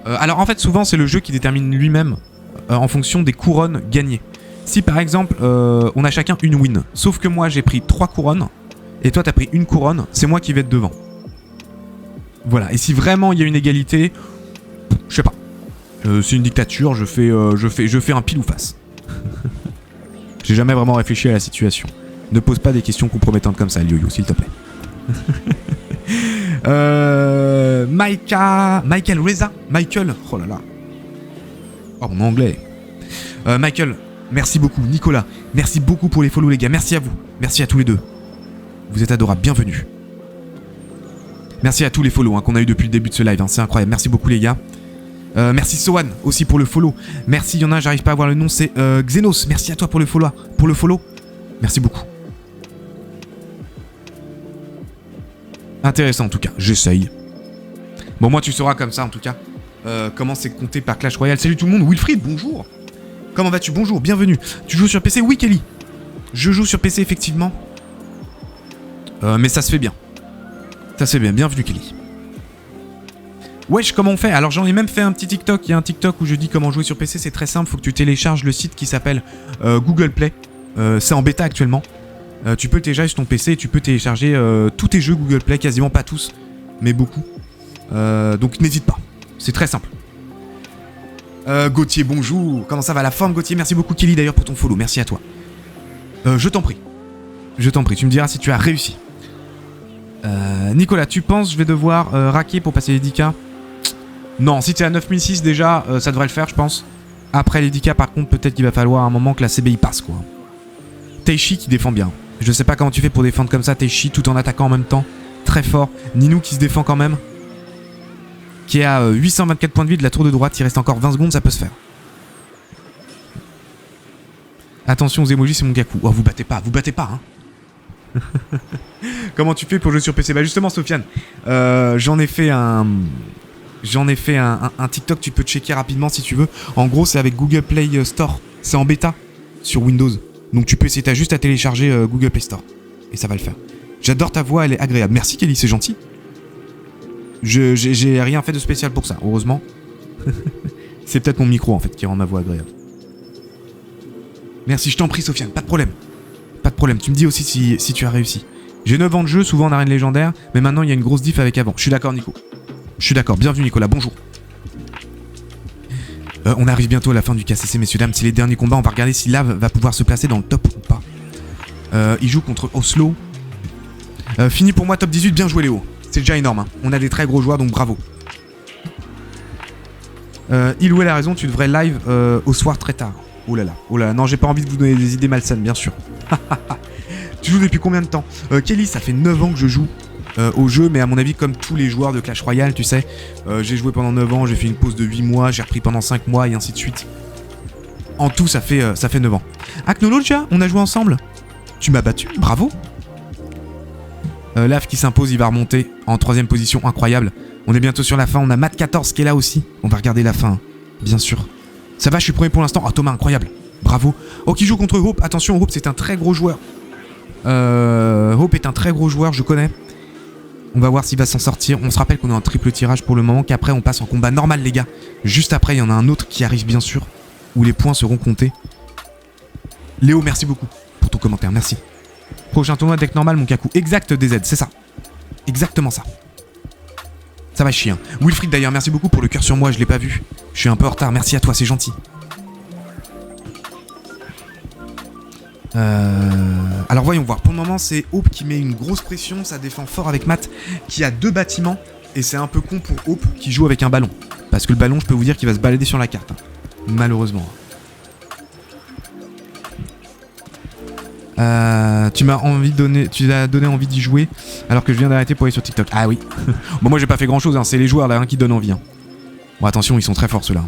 Alors en fait, souvent, c'est le jeu qui détermine lui-même en fonction des couronnes gagnées. Si par exemple, on a chacun une win, sauf que moi j'ai pris 3 couronnes, et toi t'as pris une couronne, c'est moi qui vais être devant. Voilà, et si vraiment il y a une égalité, je sais pas. C'est une dictature, je fais un pile ou face. J'ai jamais vraiment réfléchi à la situation. Ne pose pas des questions compromettantes comme ça, Lyoyo, s'il te plaît. Michael Reza. Michael, oh là là. Oh mon anglais. Michael. Merci beaucoup, Nicolas. Merci beaucoup pour les follow, les gars. Merci à vous. Merci à tous les deux. Vous êtes adorables. Bienvenue. Merci à tous les follow qu'on a eu depuis le début de ce live. Hein. C'est incroyable. Merci beaucoup, les gars. Merci Sohan aussi pour le follow. Merci, il y en a, j'arrive pas à voir le nom, c'est Xenos. Merci à toi pour le follow. Merci beaucoup. Intéressant en tout cas, j'essaye. Bon, moi tu sauras comme ça en tout cas comment c'est compté par Clash Royale. Salut tout le monde, Wilfried, bonjour. Comment vas-tu? Bonjour, bienvenue. Tu joues sur PC? Oui, Kelly. Je joue sur PC effectivement. Mais ça se fait bien. Ça se fait bien, bienvenue Kelly. Wesh, comment on fait? Alors j'en ai même fait un petit TikTok. Il y a un TikTok où je dis comment jouer sur PC. C'est très simple, faut que tu télécharges le site qui s'appelle Google Play. C'est en bêta actuellement. Tu peux le télécharger sur ton PC et tu peux télécharger tous tes jeux Google Play, quasiment pas tous, mais beaucoup. Donc n'hésite pas, c'est très simple. Gauthier, bonjour. Comment ça va la forme, Gauthier? Merci beaucoup Kelly d'ailleurs pour ton follow, merci à toi. Je t'en prie. Je t'en prie, tu me diras si tu as réussi. Nicolas, tu penses je vais devoir raquer pour passer les 10K? Non, si t'es à 9006 déjà, ça devrait le faire je pense. Après les 10K par contre, peut-être qu'il va falloir un moment que la CBI passe quoi. Teishi qui défend bien. Je sais pas comment tu fais pour défendre comme ça Teishi tout en attaquant en même temps. Très fort. Ninou qui se défend quand même. Qui est à 824 points de vie de la tour de droite. Il reste encore 20 secondes, ça peut se faire. Attention aux emojis, c'est mon Gaku. Oh, vous battez pas hein. Comment tu fais pour jouer sur PC? Bah justement Sofiane, j'en ai fait un TikTok, tu peux checker rapidement si tu veux. En gros c'est avec Google Play Store. C'est en bêta sur Windows. Donc tu peux essayer, t'as juste à télécharger Google Play Store. Et ça va le faire. J'adore ta voix, elle est agréable. Merci Kelly, c'est gentil. J'ai rien fait de spécial pour ça, heureusement. C'est peut-être mon micro en fait qui rend ma voix agréable. Merci, je t'en prie Sofiane, pas de problème. Pas de problème, tu me dis aussi si tu as réussi. J'ai 9 ans de jeu, souvent en arène légendaire, mais maintenant il y a une grosse diff avec avant. Je suis d'accord Nico. Je suis d'accord, bienvenue Nicolas, bonjour. On arrive bientôt à la fin du KCC, messieurs dames, c'est les derniers combats, on va regarder si Lave va pouvoir se placer dans le top ou pas. Il joue contre Oslo. Fini pour moi, top 18, bien joué Léo. C'est déjà énorme, hein. On a des très gros joueurs, donc bravo. Iloué a raison, tu devrais live au soir très tard. Oh là là, non j'ai pas envie de vous donner des idées malsaines, bien sûr. Tu joues depuis combien de temps? Kelly, ça fait 9 ans que je joue au jeu, mais à mon avis comme tous les joueurs de Clash Royale, tu sais, j'ai joué pendant 9 ans, j'ai fait une pause de 8 mois, j'ai repris pendant 5 mois et ainsi de suite. En tout, ça fait 9 ans. Aknologia, on a joué ensemble. Tu m'as battu, bravo. Lave qui s'impose, il va remonter en 3ème position, incroyable. On est bientôt sur la fin, on a Matt14 qui est là aussi. On va regarder la fin, bien sûr. Ça va, je suis premier pour l'instant. Ah, Thomas, incroyable. Bravo. Oh, qui joue contre Hope. Attention, Hope, c'est un très gros joueur. Hope est un très gros joueur, je connais. On va voir s'il va s'en sortir. On se rappelle qu'on est en triple tirage pour le moment, qu'après, on passe en combat normal, les gars. Juste après, il y en a un autre qui arrive, bien sûr, où les points seront comptés. Léo, merci beaucoup pour ton commentaire. Merci. Prochain tournoi deck normal, mon Kaku. Exact, DZ, c'est ça. Exactement ça. Ça va chier. Hein. Wilfried d'ailleurs, merci beaucoup pour le cœur sur moi, je l'ai pas vu. Je suis un peu en retard, merci à toi, c'est gentil. Alors voyons voir, pour le moment c'est Hope qui met une grosse pression, ça défend fort avec Matt qui a 2 bâtiments et c'est un peu con pour Hope qui joue avec un ballon. Parce que le ballon, je peux vous dire qu'il va se balader sur la carte. Hein. Malheureusement. Tu m'as donné envie d'y jouer alors que je viens d'arrêter pour aller sur TikTok. Ah oui. Bon, moi j'ai pas fait grand chose, hein. C'est les joueurs là qui donnent envie. Hein. Bon attention, ils sont très forts ceux-là.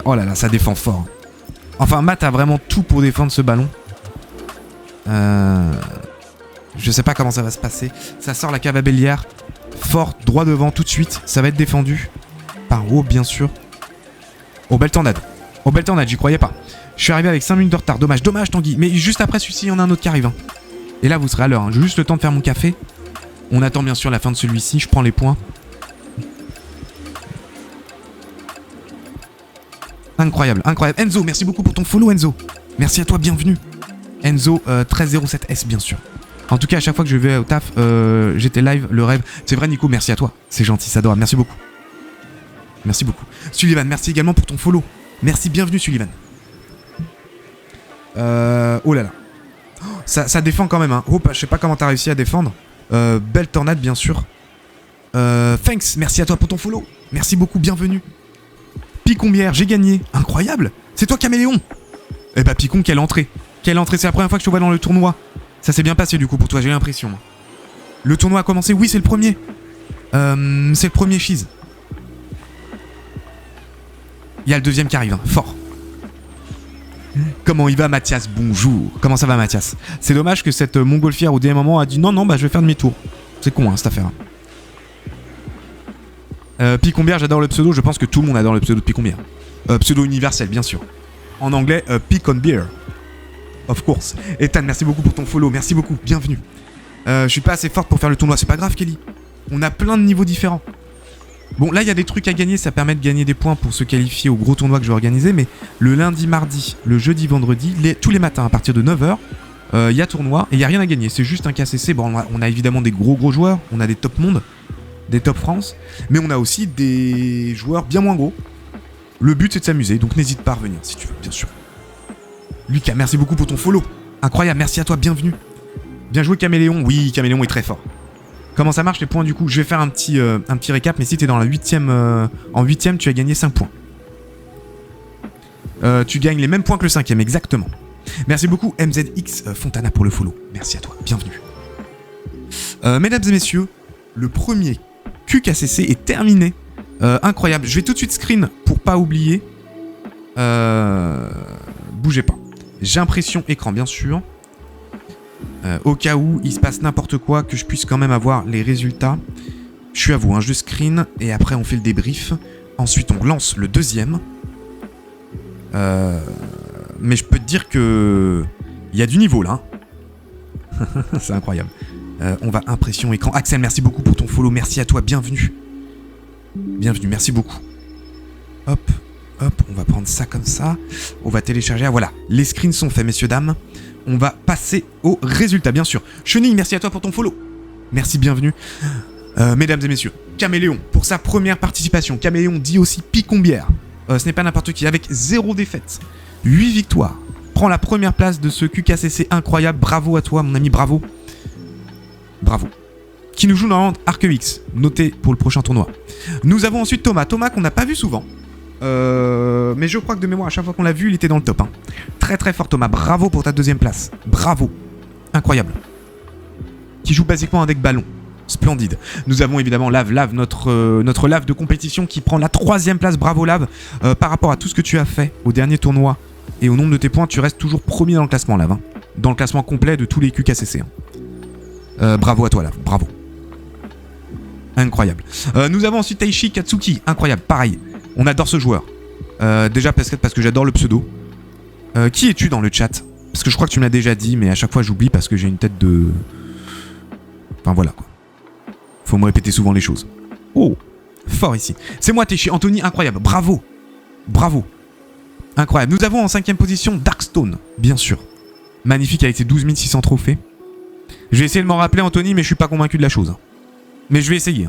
Oh là là, ça défend fort. Enfin, Matt a vraiment tout pour défendre ce ballon. Je sais pas comment ça va se passer. Ça sort la cave à Bélière. Fort, droit devant tout de suite. Ça va être défendu par Hope bien sûr. Oh belle tornade. Oh belle tornade, j'y croyais pas. Je suis arrivé avec 5 minutes de retard. Dommage, dommage Tanguy. Mais juste après celui-ci, il y en a un autre qui arrive. Hein. Et là, vous serez à l'heure. Hein. J'ai juste le temps de faire mon café. On attend bien sûr la fin de celui-ci. Je prends les points. Incroyable, incroyable. Enzo, merci beaucoup pour ton follow, Enzo. Merci à toi, bienvenue. Enzo, 1307S, bien sûr. En tout cas, à chaque fois que je vais au taf, j'étais live, le rêve. C'est vrai, Nico, merci à toi. C'est gentil, c'est adorable. Merci beaucoup. Merci beaucoup. Sullivan, merci également pour ton follow. Merci, bienvenue, Sullivan. Oh là là. Ça défend quand même, hein. Hope, je sais pas comment t'as réussi à défendre. Belle tornade, bien sûr. Thanks, merci à toi pour ton follow. Merci beaucoup, bienvenue. Picombière, j'ai gagné. Incroyable. C'est toi, Caméléon. Eh bah, Picon, quelle entrée. Quelle entrée, c'est la première fois que je te vois dans le tournoi. Ça s'est bien passé, du coup, pour toi, j'ai l'impression. Le tournoi a commencé, oui, c'est le premier. C'est le premier Cheese. Il y a le deuxième qui arrive, hein. Fort. Comment il va, Mathias? Bonjour. Comment ça va, Mathias? C'est dommage que cette montgolfière au dernier moment a dit non, bah je vais faire demi-tour. C'est con, hein, cette affaire. Picombière, j'adore le pseudo. Je pense que tout le monde adore le pseudo de Picombière. Pseudo universel, bien sûr. En anglais, Pick on Beer. Of course. Ethan, merci beaucoup pour ton follow. Merci beaucoup. Bienvenue. Je suis pas assez forte pour faire le tournoi. C'est pas grave, Kelly. On a plein de niveaux différents. Bon, là, il y a des trucs à gagner. Ça permet de gagner des points pour se qualifier au gros tournoi que je vais organiser. Mais le lundi, mardi, le jeudi, vendredi, tous les matins à partir de 9h, il y a tournoi et il n'y a rien à gagner. C'est juste un KCC. Bon, on a évidemment des gros joueurs. On a des top monde, des top France. Mais on a aussi des joueurs bien moins gros. Le but, c'est de s'amuser. Donc, n'hésite pas à revenir si tu veux, bien sûr. Lucas, merci beaucoup pour ton follow. Incroyable, merci à toi, bienvenue. Bien joué, Caméléon. Oui, Caméléon est très fort. Comment ça marche les points du coup? Je vais faire un petit récap, mais si t'es dans la 8ème, en 8ème, tu as gagné 5 points. Tu gagnes les mêmes points que le 5ème, exactement. Merci beaucoup MZX Fontana pour le follow. Merci à toi, bienvenue. Mesdames et messieurs, le premier QKCC est terminé. Incroyable, je vais tout de suite screen pour pas oublier. Bougez pas. J'ai impression écran, bien sûr. Au cas où il se passe n'importe quoi, que je puisse quand même avoir les résultats. Je suis à vous, hein, je screen et après on fait le débrief. Ensuite on lance le deuxième. Mais je peux te dire que il y a du niveau là. C'est incroyable. On va impression écran. Axel, merci beaucoup pour ton follow. Merci à toi, bienvenue. Bienvenue, merci beaucoup. Hop, on va prendre ça comme ça. On va télécharger. Ah voilà, les screens sont faits, messieurs, dames. On va passer aux résultats, bien sûr. Chenille, merci à toi pour ton follow. Merci, bienvenue. Mesdames et messieurs, Caméléon, pour sa première participation. Caméléon dit aussi Picombière. Ce n'est pas n'importe qui, avec 0 défaite. 8 victoires. Prend la première place de ce QKCC incroyable. Bravo à toi, mon ami, bravo. Bravo. Qui nous joue dans Arc X, noté pour le prochain tournoi. Nous avons ensuite Thomas. Thomas qu'on n'a pas vu souvent. Mais je crois que de mémoire, à chaque fois qu'on l'a vu, il était dans le top. Hein. Très très fort Thomas, bravo pour ta deuxième place. Bravo. Incroyable. Qui joue basiquement un deck ballon. Splendide. Nous avons évidemment Lave, notre Lave de compétition qui prend la 3ème place. Bravo Lave. Par rapport à tout ce que tu as fait au dernier tournoi et au nombre de tes points, tu restes toujours premier dans le classement Lave. Hein. Dans le classement complet de tous les QKCC. Hein. Bravo à toi Lave, bravo. Incroyable. Nous avons ensuite Taishi Katsuki. Incroyable, pareil. On adore ce joueur. Déjà parce que j'adore le pseudo. Qui es-tu dans le chat? Parce que je crois que tu me l'as déjà dit, mais à chaque fois j'oublie parce que j'ai une tête de... Enfin voilà quoi. Faut me répéter souvent les choses. Oh, fort ici. C'est moi Taishi, Anthony, incroyable. Bravo. Bravo. Incroyable. Nous avons en 5ème position Darkstone, bien sûr. Magnifique avec ses 12 600 trophées. Je vais essayer de m'en rappeler Anthony, mais je suis pas convaincu de la chose. Mais je vais essayer.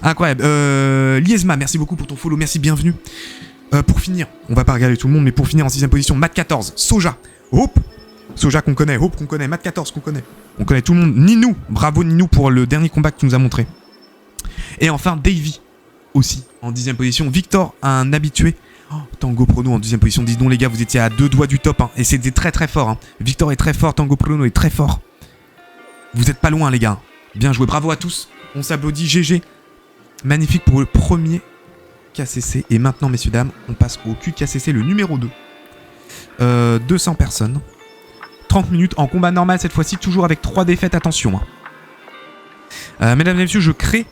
Incroyable. Liesma, merci beaucoup pour ton follow. Merci, bienvenue. Pour finir, on va pas regarder tout le monde, mais pour finir en 6ème position, Mat 14, Soja, Hope. Soja qu'on connaît, Hope qu'on connaît, Mat 14 qu'on connaît. On connaît tout le monde. Ninou, bravo Ninou pour le dernier combat que tu nous as montré. Et enfin, Davy, aussi, en 10ème position. Victor, un habitué. Oh, Tango Prono en 12ème position. Dis donc les gars, vous étiez à 2 doigts du top. Hein, et c'était très très fort. Hein. Victor est très fort, Tango Prono est très fort. Vous êtes pas loin les gars. Bien joué, bravo à tous. On s'applaudit, GG. Magnifique pour le premier KCC. Et maintenant, messieurs, dames, on passe au QKCC, le numéro 2. 200 personnes. 30 minutes en combat normal cette fois-ci, toujours avec 3 défaites, attention. Hein. Mesdames et messieurs, je crée...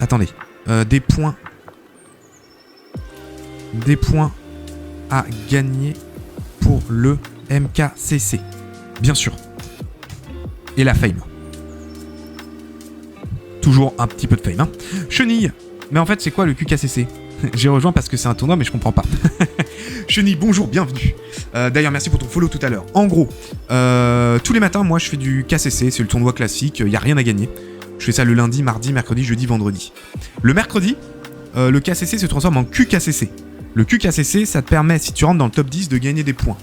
Attendez. Des points. Des points à gagner pour le MKCC. Bien sûr. Et la fame. Toujours un petit peu de fame. Hein. Chenille. Mais en fait, c'est quoi le QKCC? J'ai rejoint parce que c'est un tournoi, mais je comprends pas. Chenille, bonjour, bienvenue. D'ailleurs, merci pour ton follow tout à l'heure. En gros, tous les matins, moi, je fais du KCC. C'est le tournoi classique. Il n'y a rien à gagner. Je fais ça le lundi, mardi, mercredi, jeudi, vendredi. Le mercredi, le KCC se transforme en QKCC. Le QKCC, ça te permet, si tu rentres dans le top 10, de gagner des points.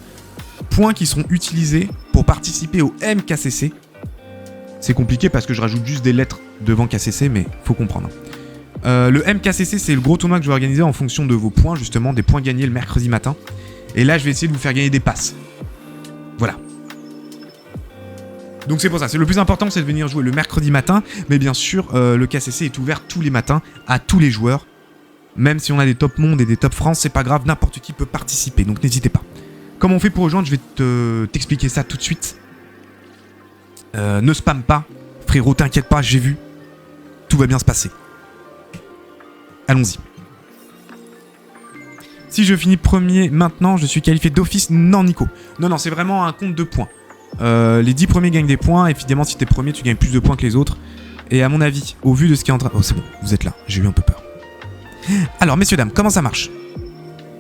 Points qui seront utilisés pour participer au MKCC. C'est compliqué parce que je rajoute juste des lettres devant KCC, mais faut comprendre. Le MKCC, c'est le gros tournoi que je vais organiser en fonction de vos points, justement, des points gagnés le mercredi matin. Et là, je vais essayer de vous faire gagner des passes. Voilà. Donc c'est pour ça, c'est le plus important, c'est de venir jouer le mercredi matin. Mais bien sûr, le KCC est ouvert tous les matins à tous les joueurs. Même si on a des top monde et des top France, c'est pas grave, n'importe qui peut participer, donc n'hésitez pas. Comment on fait pour rejoindre? Je vais t'expliquer ça tout de suite. Ne spamme pas, frérot, t'inquiète pas, j'ai vu. Tout va bien se passer. Allons-y. Si je finis premier maintenant, je suis qualifié d'office. Non, Nico. Non, c'est vraiment un compte de points. Les 10 premiers gagnent des points. Évidemment, si t'es premier, tu gagnes plus de points que les autres. Et à mon avis, au vu de ce qui est en train... Oh, c'est bon, vous êtes là. J'ai eu un peu peur. Alors, messieurs, dames, comment ça marche?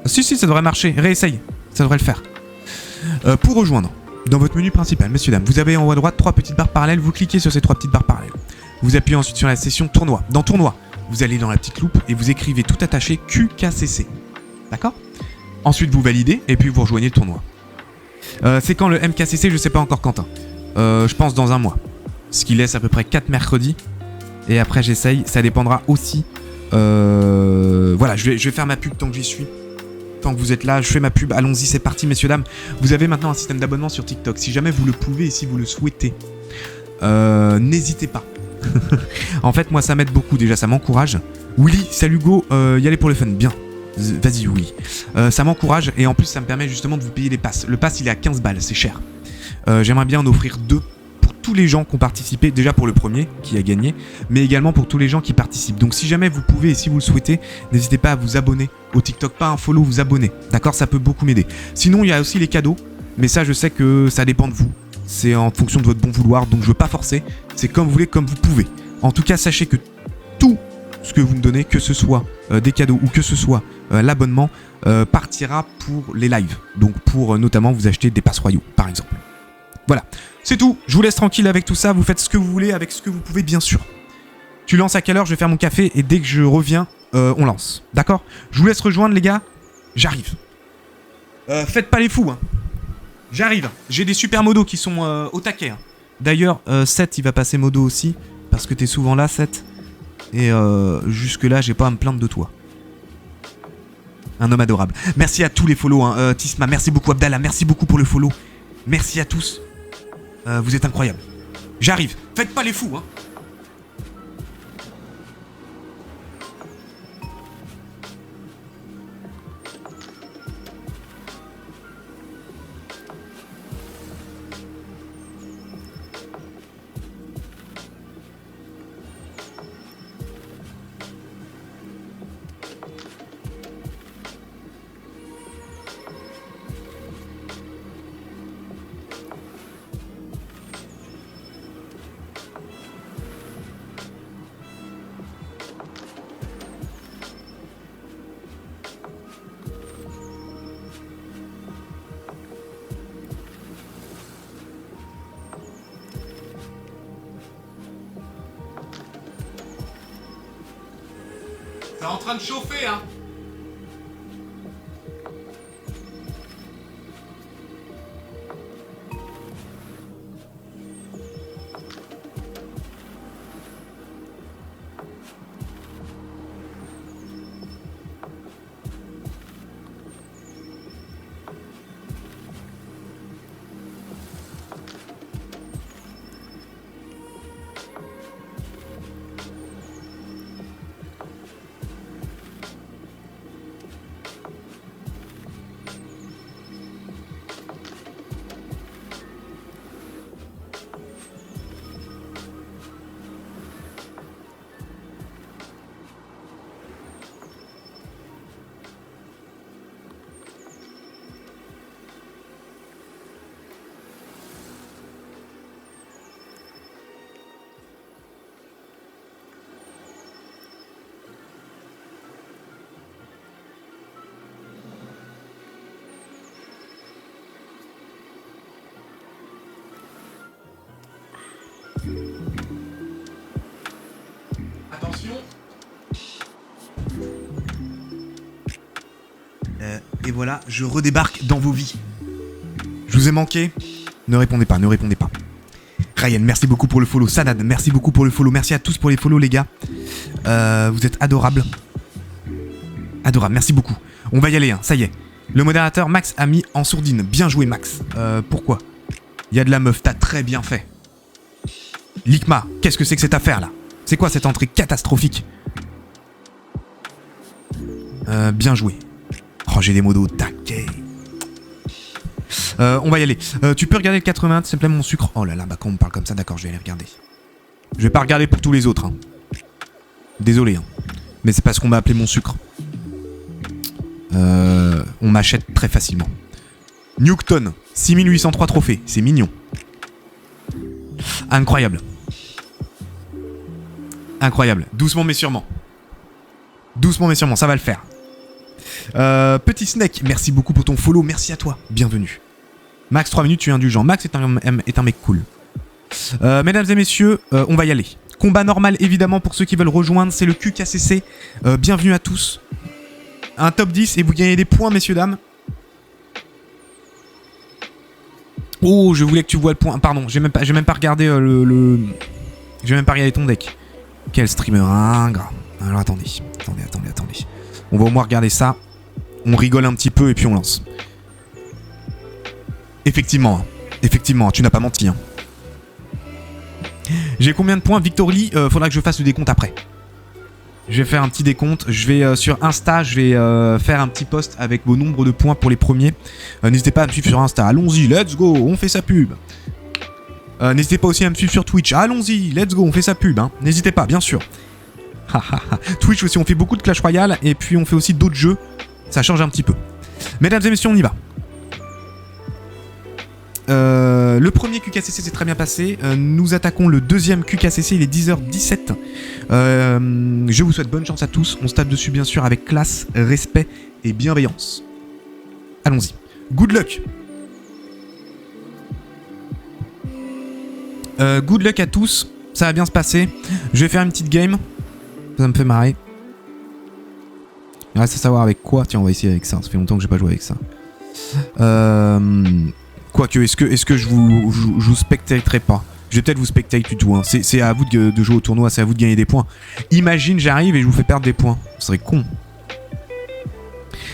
Si, ça devrait marcher. Réessaye. Ça devrait le faire. Pour rejoindre, dans votre menu principal, messieurs, dames, vous avez en haut à droite 3 petites barres parallèles. Vous cliquez sur ces 3 petites barres parallèles. Vous appuyez ensuite sur la session tournoi. Dans tournoi, vous allez dans la petite loupe et vous écrivez tout attaché QKCC. D'accord? Ensuite, vous validez et puis vous rejoignez le tournoi. C'est quand le MKCC? Je sais pas encore, Quentin. Je pense dans un mois. Ce qui laisse à peu près 4 mercredis. Et après, j'essaye. Ça dépendra aussi. Voilà, je vais faire ma pub tant que j'y suis. Tant que vous êtes là, je fais ma pub. Allons-y, c'est parti, messieurs, dames. Vous avez maintenant un système d'abonnement sur TikTok. Si jamais vous le pouvez et si vous le souhaitez, n'hésitez pas. En fait, moi, ça m'aide beaucoup. Déjà, ça m'encourage. Willy, salut Go. Y aller pour le fun. Bien. Vas-y, Willy. Ça m'encourage et en plus, ça me permet justement de vous payer les passes. Le pass, il est à 15 balles. C'est cher. J'aimerais bien en offrir 2 pour tous les gens qui ont participé. Déjà pour le premier qui a gagné, mais également pour tous les gens qui participent. Donc, si jamais vous pouvez et si vous le souhaitez, n'hésitez pas à vous abonner au TikTok. Pas un follow, vous abonner. D'accord? Ça peut beaucoup m'aider. Sinon, il y a aussi les cadeaux. Mais ça, je sais que ça dépend de vous. C'est en fonction de votre bon vouloir. Donc, je veux pas forcer. C'est comme vous voulez, comme vous pouvez. En tout cas, sachez que tout ce que vous me donnez, que ce soit des cadeaux ou que ce soit l'abonnement, partira pour les lives. Donc pour notamment vous acheter des passes royaux, par exemple. Voilà, c'est tout. Je vous laisse tranquille avec tout ça. Vous faites ce que vous voulez avec ce que vous pouvez, bien sûr. Tu lances à quelle heure? Je vais faire mon café et dès que je reviens, on lance. D'accord? Je vous laisse rejoindre, les gars. J'arrive. Faites pas les fous, hein. J'arrive. J'ai des super modos qui sont au taquet. Hein. D'ailleurs, Seth, il va passer modo aussi. Parce que t'es souvent là, Seth. Et jusque-là, j'ai pas à me plaindre de toi. Un homme adorable. Merci à tous les follow. Hein. Tisma, merci beaucoup. Abdallah, merci beaucoup pour le follow. Merci à tous. Vous êtes incroyables. J'arrive. Faites pas les fous, hein. C'est en train de chauffer, hein. Attention. Et voilà, je redébarque dans vos vies. Je vous ai manqué. Ne répondez pas, ne répondez pas. Ryan, merci beaucoup pour le follow. Sanad, merci beaucoup pour le follow. Merci à tous pour les follow, les gars. Vous êtes adorables. Adorable, merci beaucoup. On va y aller, hein, ça y est. Le modérateur Max a mis en sourdine. Bien joué, Max. Pourquoi? Il y a de la meuf, t'as très bien fait. Likma, qu'est-ce que c'est que cette affaire là? C'est quoi cette entrée catastrophique? Bien joué. Oh, j'ai des modos taquets. On va y aller. Tu peux regarder le 80, s'il te plaît, mon sucre. Oh là là, bah quand on me parle comme ça, d'accord, je vais aller regarder. Je vais pas regarder pour tous les autres. Hein. Désolé. Hein. Mais c'est parce qu'on m'a appelé mon sucre. On m'achète très facilement. Newton, 6803 trophées. C'est mignon. Incroyable. Incroyable. Doucement mais sûrement. Doucement mais sûrement, ça va le faire. Petit Snake, merci beaucoup pour ton follow. Merci à toi. Bienvenue. Max, 3 minutes, tu es indulgent. Max est un mec cool. Mesdames et messieurs, on va y aller. Combat normal, évidemment, pour ceux qui veulent rejoindre. C'est le QKCC. Bienvenue à tous. Un top 10 et vous gagnez des points, messieurs, dames. Oh, je voulais que tu vois le point. Pardon, j'ai même pas regardé j'ai même pas regardé ton deck. Quel streamer ingrat. Alors attendez. On va au moins regarder ça. On rigole un petit peu et puis on lance. Effectivement, tu n'as pas menti. Hein. J'ai combien de points, Victory? Faudra que je fasse le décompte après. Je vais faire un petit décompte. Je vais sur Insta, je vais faire un petit post avec vos nombres de points pour les premiers. N'hésitez pas à me suivre sur Insta. Allons-y, let's go, on fait sa pub. N'hésitez pas aussi à me suivre sur Twitch. Allons-y, let's go, on fait sa pub. Hein. N'hésitez pas, bien sûr. Twitch aussi, on fait beaucoup de Clash Royale et puis on fait aussi d'autres jeux. Ça change un petit peu. Mesdames et messieurs, on y va. Le premier QKCC s'est très bien passé. Nous attaquons le deuxième QKCC. Il est 10h17. Je vous souhaite bonne chance à tous. On se tape dessus bien sûr avec classe, respect et bienveillance. Allons-y. Good luck. Good luck à tous. Ça va bien se passer. Je vais faire une petite game. Ça me fait marrer. Il reste à savoir avec quoi. Tiens, on va essayer avec ça. Ça fait longtemps que j'ai pas joué avec ça. Quoique, est-ce que je vous spectaterai pas? Je vais peut-être vous spectate du tout. Hein. C'est à vous de jouer au tournoi, c'est à vous de gagner des points. Imagine, j'arrive et je vous fais perdre des points. Ce serait con.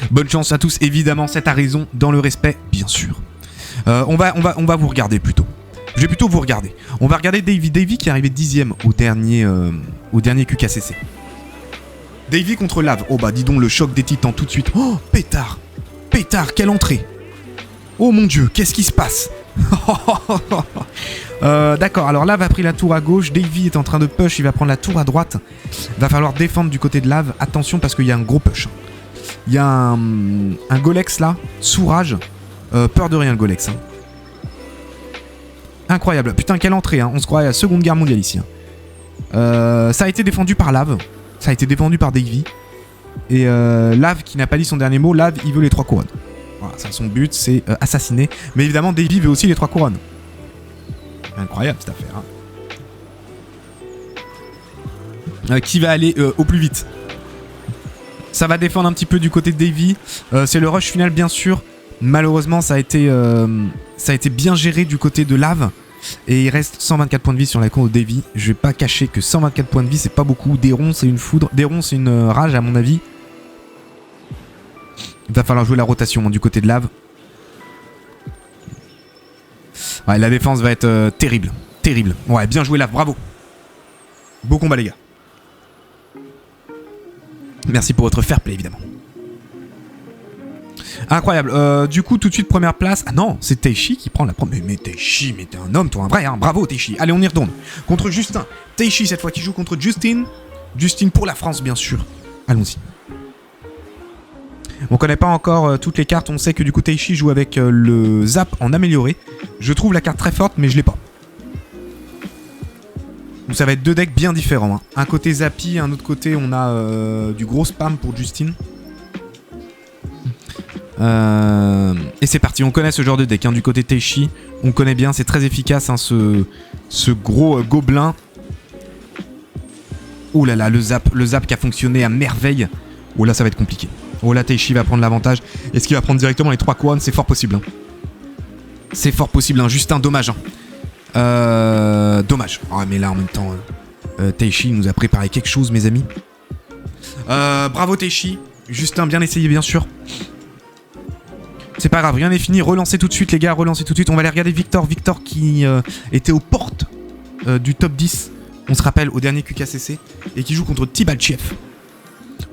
Bonne chance à tous, évidemment, c'est à raison, dans le respect, bien sûr. On va vous regarder plutôt. Je vais plutôt vous regarder. On va regarder Davy qui est arrivé 10ème au dernier QKCC. Davy contre Lave. Oh bah dis donc le choc des titans tout de suite. Oh pétard. Pétard, quelle entrée. Oh mon dieu, qu'est-ce qui se passe? D'accord, alors Lave a pris la tour à gauche. Davy est en train de push, il va prendre la tour à droite. Va falloir défendre du côté de Lave. Attention parce qu'il y a un gros push. Il y a un Golex là, sous rage. Peur de rien le Golex. Hein. Incroyable, putain quelle entrée, hein. On se croit à la Seconde Guerre mondiale ici. Hein. Ça a été défendu par Lave. Ça a été défendu par Davy. Et Lave qui n'a pas dit son dernier mot, Lave il veut les 3 couronnes. Voilà, ça, son but c'est assassiner. Mais évidemment Davy veut aussi les 3 couronnes. Incroyable cette affaire. Hein. Qui va aller au plus vite? Ça va défendre un petit peu du côté de Davy. C'est le rush final bien sûr. Malheureusement ça a été bien géré du côté de Lave. Et il reste 124 points de vie sur la compte de Davy. Je vais pas cacher que 124 points de vie c'est pas beaucoup. Déron c'est une foudre. Déron c'est une rage à mon avis. Il va falloir jouer la rotation hein, du côté de Lave. Ouais, la défense va être terrible. Terrible. Ouais, bien joué Lave, bravo. Beau combat les gars. Merci pour votre fair play évidemment. Incroyable. Du coup, tout de suite, première place. Ah non, c'est Teishi qui prend la première. Mais Teishi, mais t'es un homme, toi, un vrai. Hein. Bravo, Teishi. Allez, on y retourne. Contre Justin. Teishi, cette fois, qui joue contre Justine. Justine pour la France, bien sûr. Allons-y. On connaît pas encore toutes les cartes. On sait que du coup, Teishi joue avec le Zap en amélioré. Je trouve la carte très forte, mais je l'ai pas. Donc ça va être deux decks bien différents. Hein. Un côté Zappy, un autre côté, on a du gros spam pour Justine. Et c'est parti, on connaît ce genre de deck hein, du côté Teishi, on connaît bien, c'est très efficace hein, ce gros gobelin. Oh là là, le zap qui a fonctionné à merveille. Oh là ça va être compliqué. Oh là Teishi va prendre l'avantage. Est-ce qu'il va prendre directement les 3 couronnes? C'est fort possible. Hein. C'est fort possible, hein. Juste un dommage. Hein. Dommage. Oh, mais là en même temps, Teishi nous a préparé quelque chose mes amis. Bravo Teishi. Justin bien essayé bien sûr. C'est pas grave, rien n'est fini, relancez tout de suite les gars, relancez tout de suite. On va aller regarder Victor qui était aux portes du top 10, on se rappelle, au dernier QKCC, et qui joue contre Tibalchev.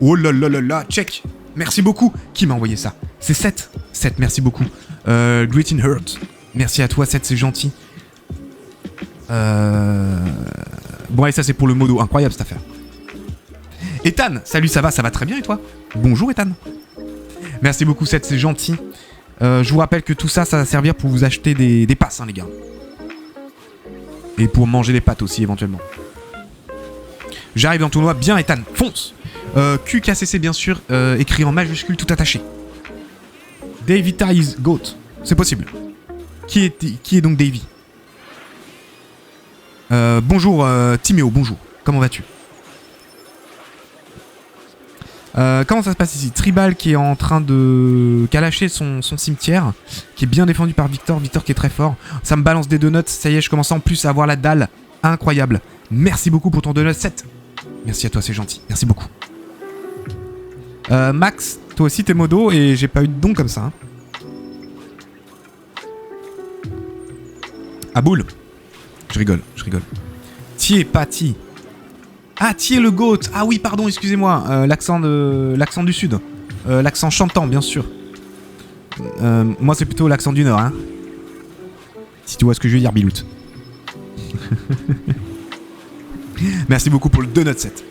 Oh là là là là, check. Merci beaucoup. Qui m'a envoyé ça? C'est Seth. Seth, merci beaucoup. Great in Hurt. Merci à toi, Seth, c'est gentil. Bon, allez, ça c'est pour le modo. Incroyable cette affaire. Ethan, salut, ça va très bien et toi? Bonjour Ethan. Merci beaucoup Seth, c'est gentil. Je vous rappelle que tout ça, ça va servir pour vous acheter des passes, hein, les gars. Et pour manger des pâtes aussi, éventuellement. J'arrive dans le tournoi. Bien, Ethan, fonce. QKCC, bien sûr, écrit en majuscule, tout attaché. Davy Ties Goat. C'est possible. Qui est donc Davy? Bonjour, Timéo, bonjour. Comment vas-tu? Comment ça se passe ici? Tribal qui est en train de... qui a lâché son cimetière, qui est bien défendu par Victor. Victor qui est très fort. Ça me balance des donuts. Ça y est, je commence en plus à avoir la dalle. Incroyable. Merci beaucoup pour ton donut 7. Merci à toi, c'est gentil. Merci beaucoup. Max, toi aussi t'es modo et j'ai pas eu de don comme ça. Hein. Ah boule. Je rigole. Thier, pas Thier. Ah, Thier le goat. Ah oui, pardon, excusez-moi. L'accent du sud. L'accent chantant, bien sûr. Moi, c'est plutôt l'accent du nord. Hein. Si tu vois ce que je veux dire, Bilout. Merci beaucoup pour le donut set.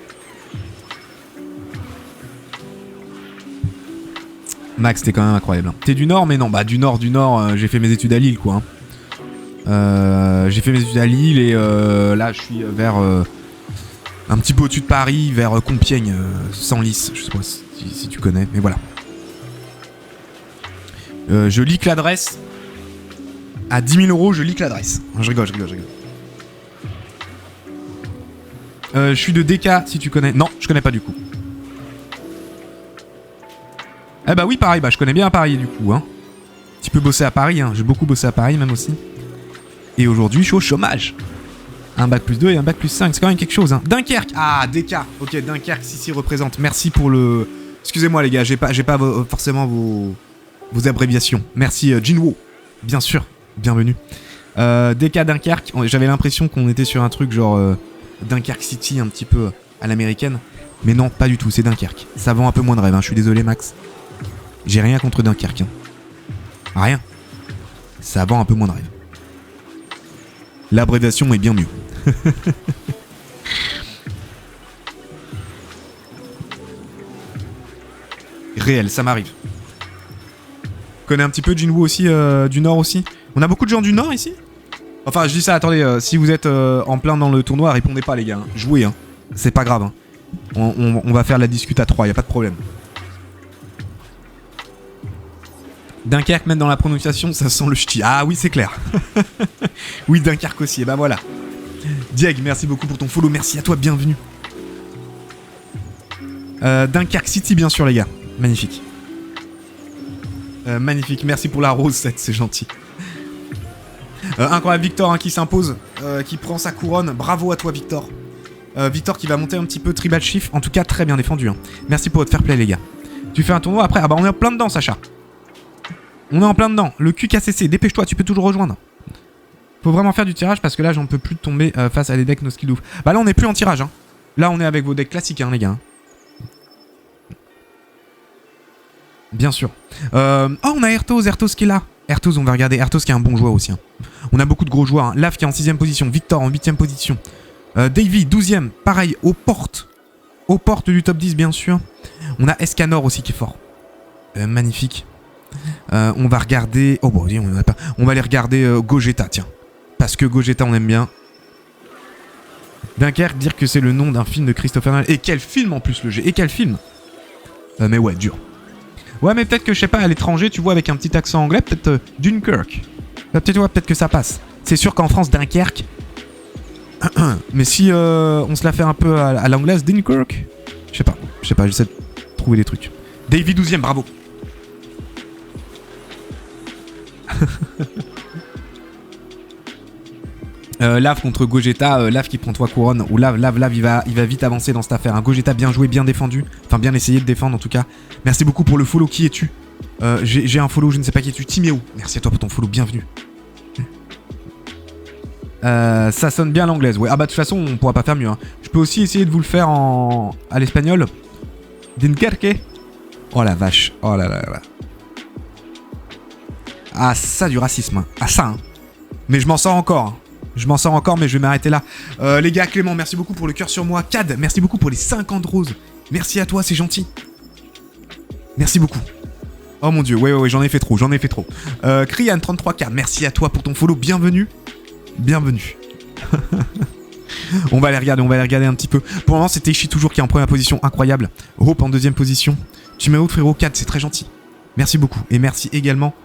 Max, t'es quand même incroyable. Hein. T'es du nord, mais non. Bah, du nord, j'ai fait mes études à Lille, quoi. Hein. J'ai fait mes études à Lille et là, je suis vers... un petit peu au-dessus de Paris, vers Compiègne, Senlis, je sais pas si tu connais, mais voilà. Je leak l'adresse. À 10 000 €, je leak l'adresse. Je rigole. Je suis de DK, si tu connais. Non, je connais pas du coup. Eh bah oui, pareil, bah je connais bien Paris du coup. Hein. Un petit peu bossé à Paris, hein. J'ai beaucoup bossé à Paris même aussi. Et aujourd'hui, je suis au chômage. Un bac plus 2 et un bac plus 5, c'est quand même quelque chose. Hein. Dunkerque, ah, DK. Ok, Dunkerque, si représente. Merci pour le... Excusez-moi les gars, j'ai pas forcément vos abréviations. Merci Jinwo, bien sûr, bienvenue. DK Dunkerque, j'avais l'impression qu'on était sur un truc genre Dunkerque City un petit peu à l'américaine. Mais non, pas du tout, c'est Dunkerque. Ça vend un peu moins de rêve, hein. Je suis désolé Max. J'ai rien contre Dunkerque. Hein. Rien. Ça vend un peu moins de rêve. L'abréviation est bien mieux. Réel, ça m'arrive. Connais un petit peu Jinwoo aussi, du Nord aussi. On a beaucoup de gens du Nord ici. Enfin, je dis ça, attendez, si vous êtes en plein dans le tournoi, répondez pas les gars. Hein. Jouez, hein. C'est pas grave. Hein. On va faire la discute à 3, y a pas de problème. Dunkerque, même dans la prononciation, ça sent le ch'ti. Ah oui, c'est clair. Oui, Dunkerque aussi, et bah voilà. Dieg, merci beaucoup pour ton follow, merci à toi, bienvenue. Dunkerque City, bien sûr, les gars. Magnifique. Magnifique, merci pour la rose 7, c'est gentil. Incroyable Victor hein, qui s'impose, qui prend sa couronne. Bravo à toi, Victor. Victor qui va monter un petit peu tribal chief. En tout cas, très bien défendu. Hein. Merci pour votre fair play, les gars. Tu fais un tournoi après. Ah bah, on est en plein dedans, Sacha. On est en plein dedans. Le QKCC, dépêche-toi, tu peux toujours rejoindre. Faut vraiment faire du tirage parce que là, j'en peux plus tomber face à des decks no skill ouf. Bah là, on est plus en tirage. Hein. Là, on est avec vos decks classiques, hein, les gars. Bien sûr. Oh, on a Ertos qui est là. Ertos, on va regarder. Ertos qui est un bon joueur aussi. Hein. On a beaucoup de gros joueurs. Hein. Lav qui est en 6ème position. Victor en 8ème position. Davy, 12ème. Pareil, aux portes. Aux portes du top 10, bien sûr. On a Escanor aussi qui est fort. Magnifique. On va regarder... Oh bon, on va aller regarder Gogeta, tiens. Parce que Gogeta, on aime bien. Dunkerque, dire que c'est le nom d'un film de Christopher Nolan. Et quel film en plus, le G. Et quel film mais ouais, dur. Ouais, mais peut-être que, je sais pas, à l'étranger, tu vois, avec un petit accent anglais, peut-être Dunkirk. Peut-être que ça passe. C'est sûr qu'en France, Dunkerque... mais si on se la fait un peu à l'anglaise, Dunkirk. Je sais pas, j'essaie de trouver des trucs. Davy 12ème, bravo. Lav contre Gogeta, Lav qui prend 3 couronnes, ou Lav il va vite avancer dans cette affaire. Un Gogeta bien joué, bien défendu, enfin bien essayé de défendre en tout cas. Merci beaucoup pour le follow, qui es-tu? J'ai un follow, je ne sais pas qui es-tu, Timéo. Merci à toi pour ton follow, bienvenue. Ça sonne bien l'anglaise, ouais. Ah bah de toute façon on pourra pas faire mieux. Hein. Je peux aussi essayer de vous le faire à l'espagnol. Dunkerque. Oh la vache. Oh là là là. Ah, ça du racisme. Ah, ça, hein. Mais je m'en sors encore. Je m'en sors encore, mais je vais m'arrêter là. Les gars, Clément, merci beaucoup pour le cœur sur moi. Cad, merci beaucoup pour les 50 roses. Merci à toi, c'est gentil. Merci beaucoup. Oh mon dieu, ouais, j'en ai fait trop, Krian, 33K, merci à toi pour ton follow. Bienvenue. Bienvenue. On va aller regarder un petit peu. Pour le moment, c'est Teishi toujours qui est en première position, incroyable. Hope en deuxième position. Tu m'as haut, frérot, 4, c'est très gentil. Merci beaucoup. Et merci également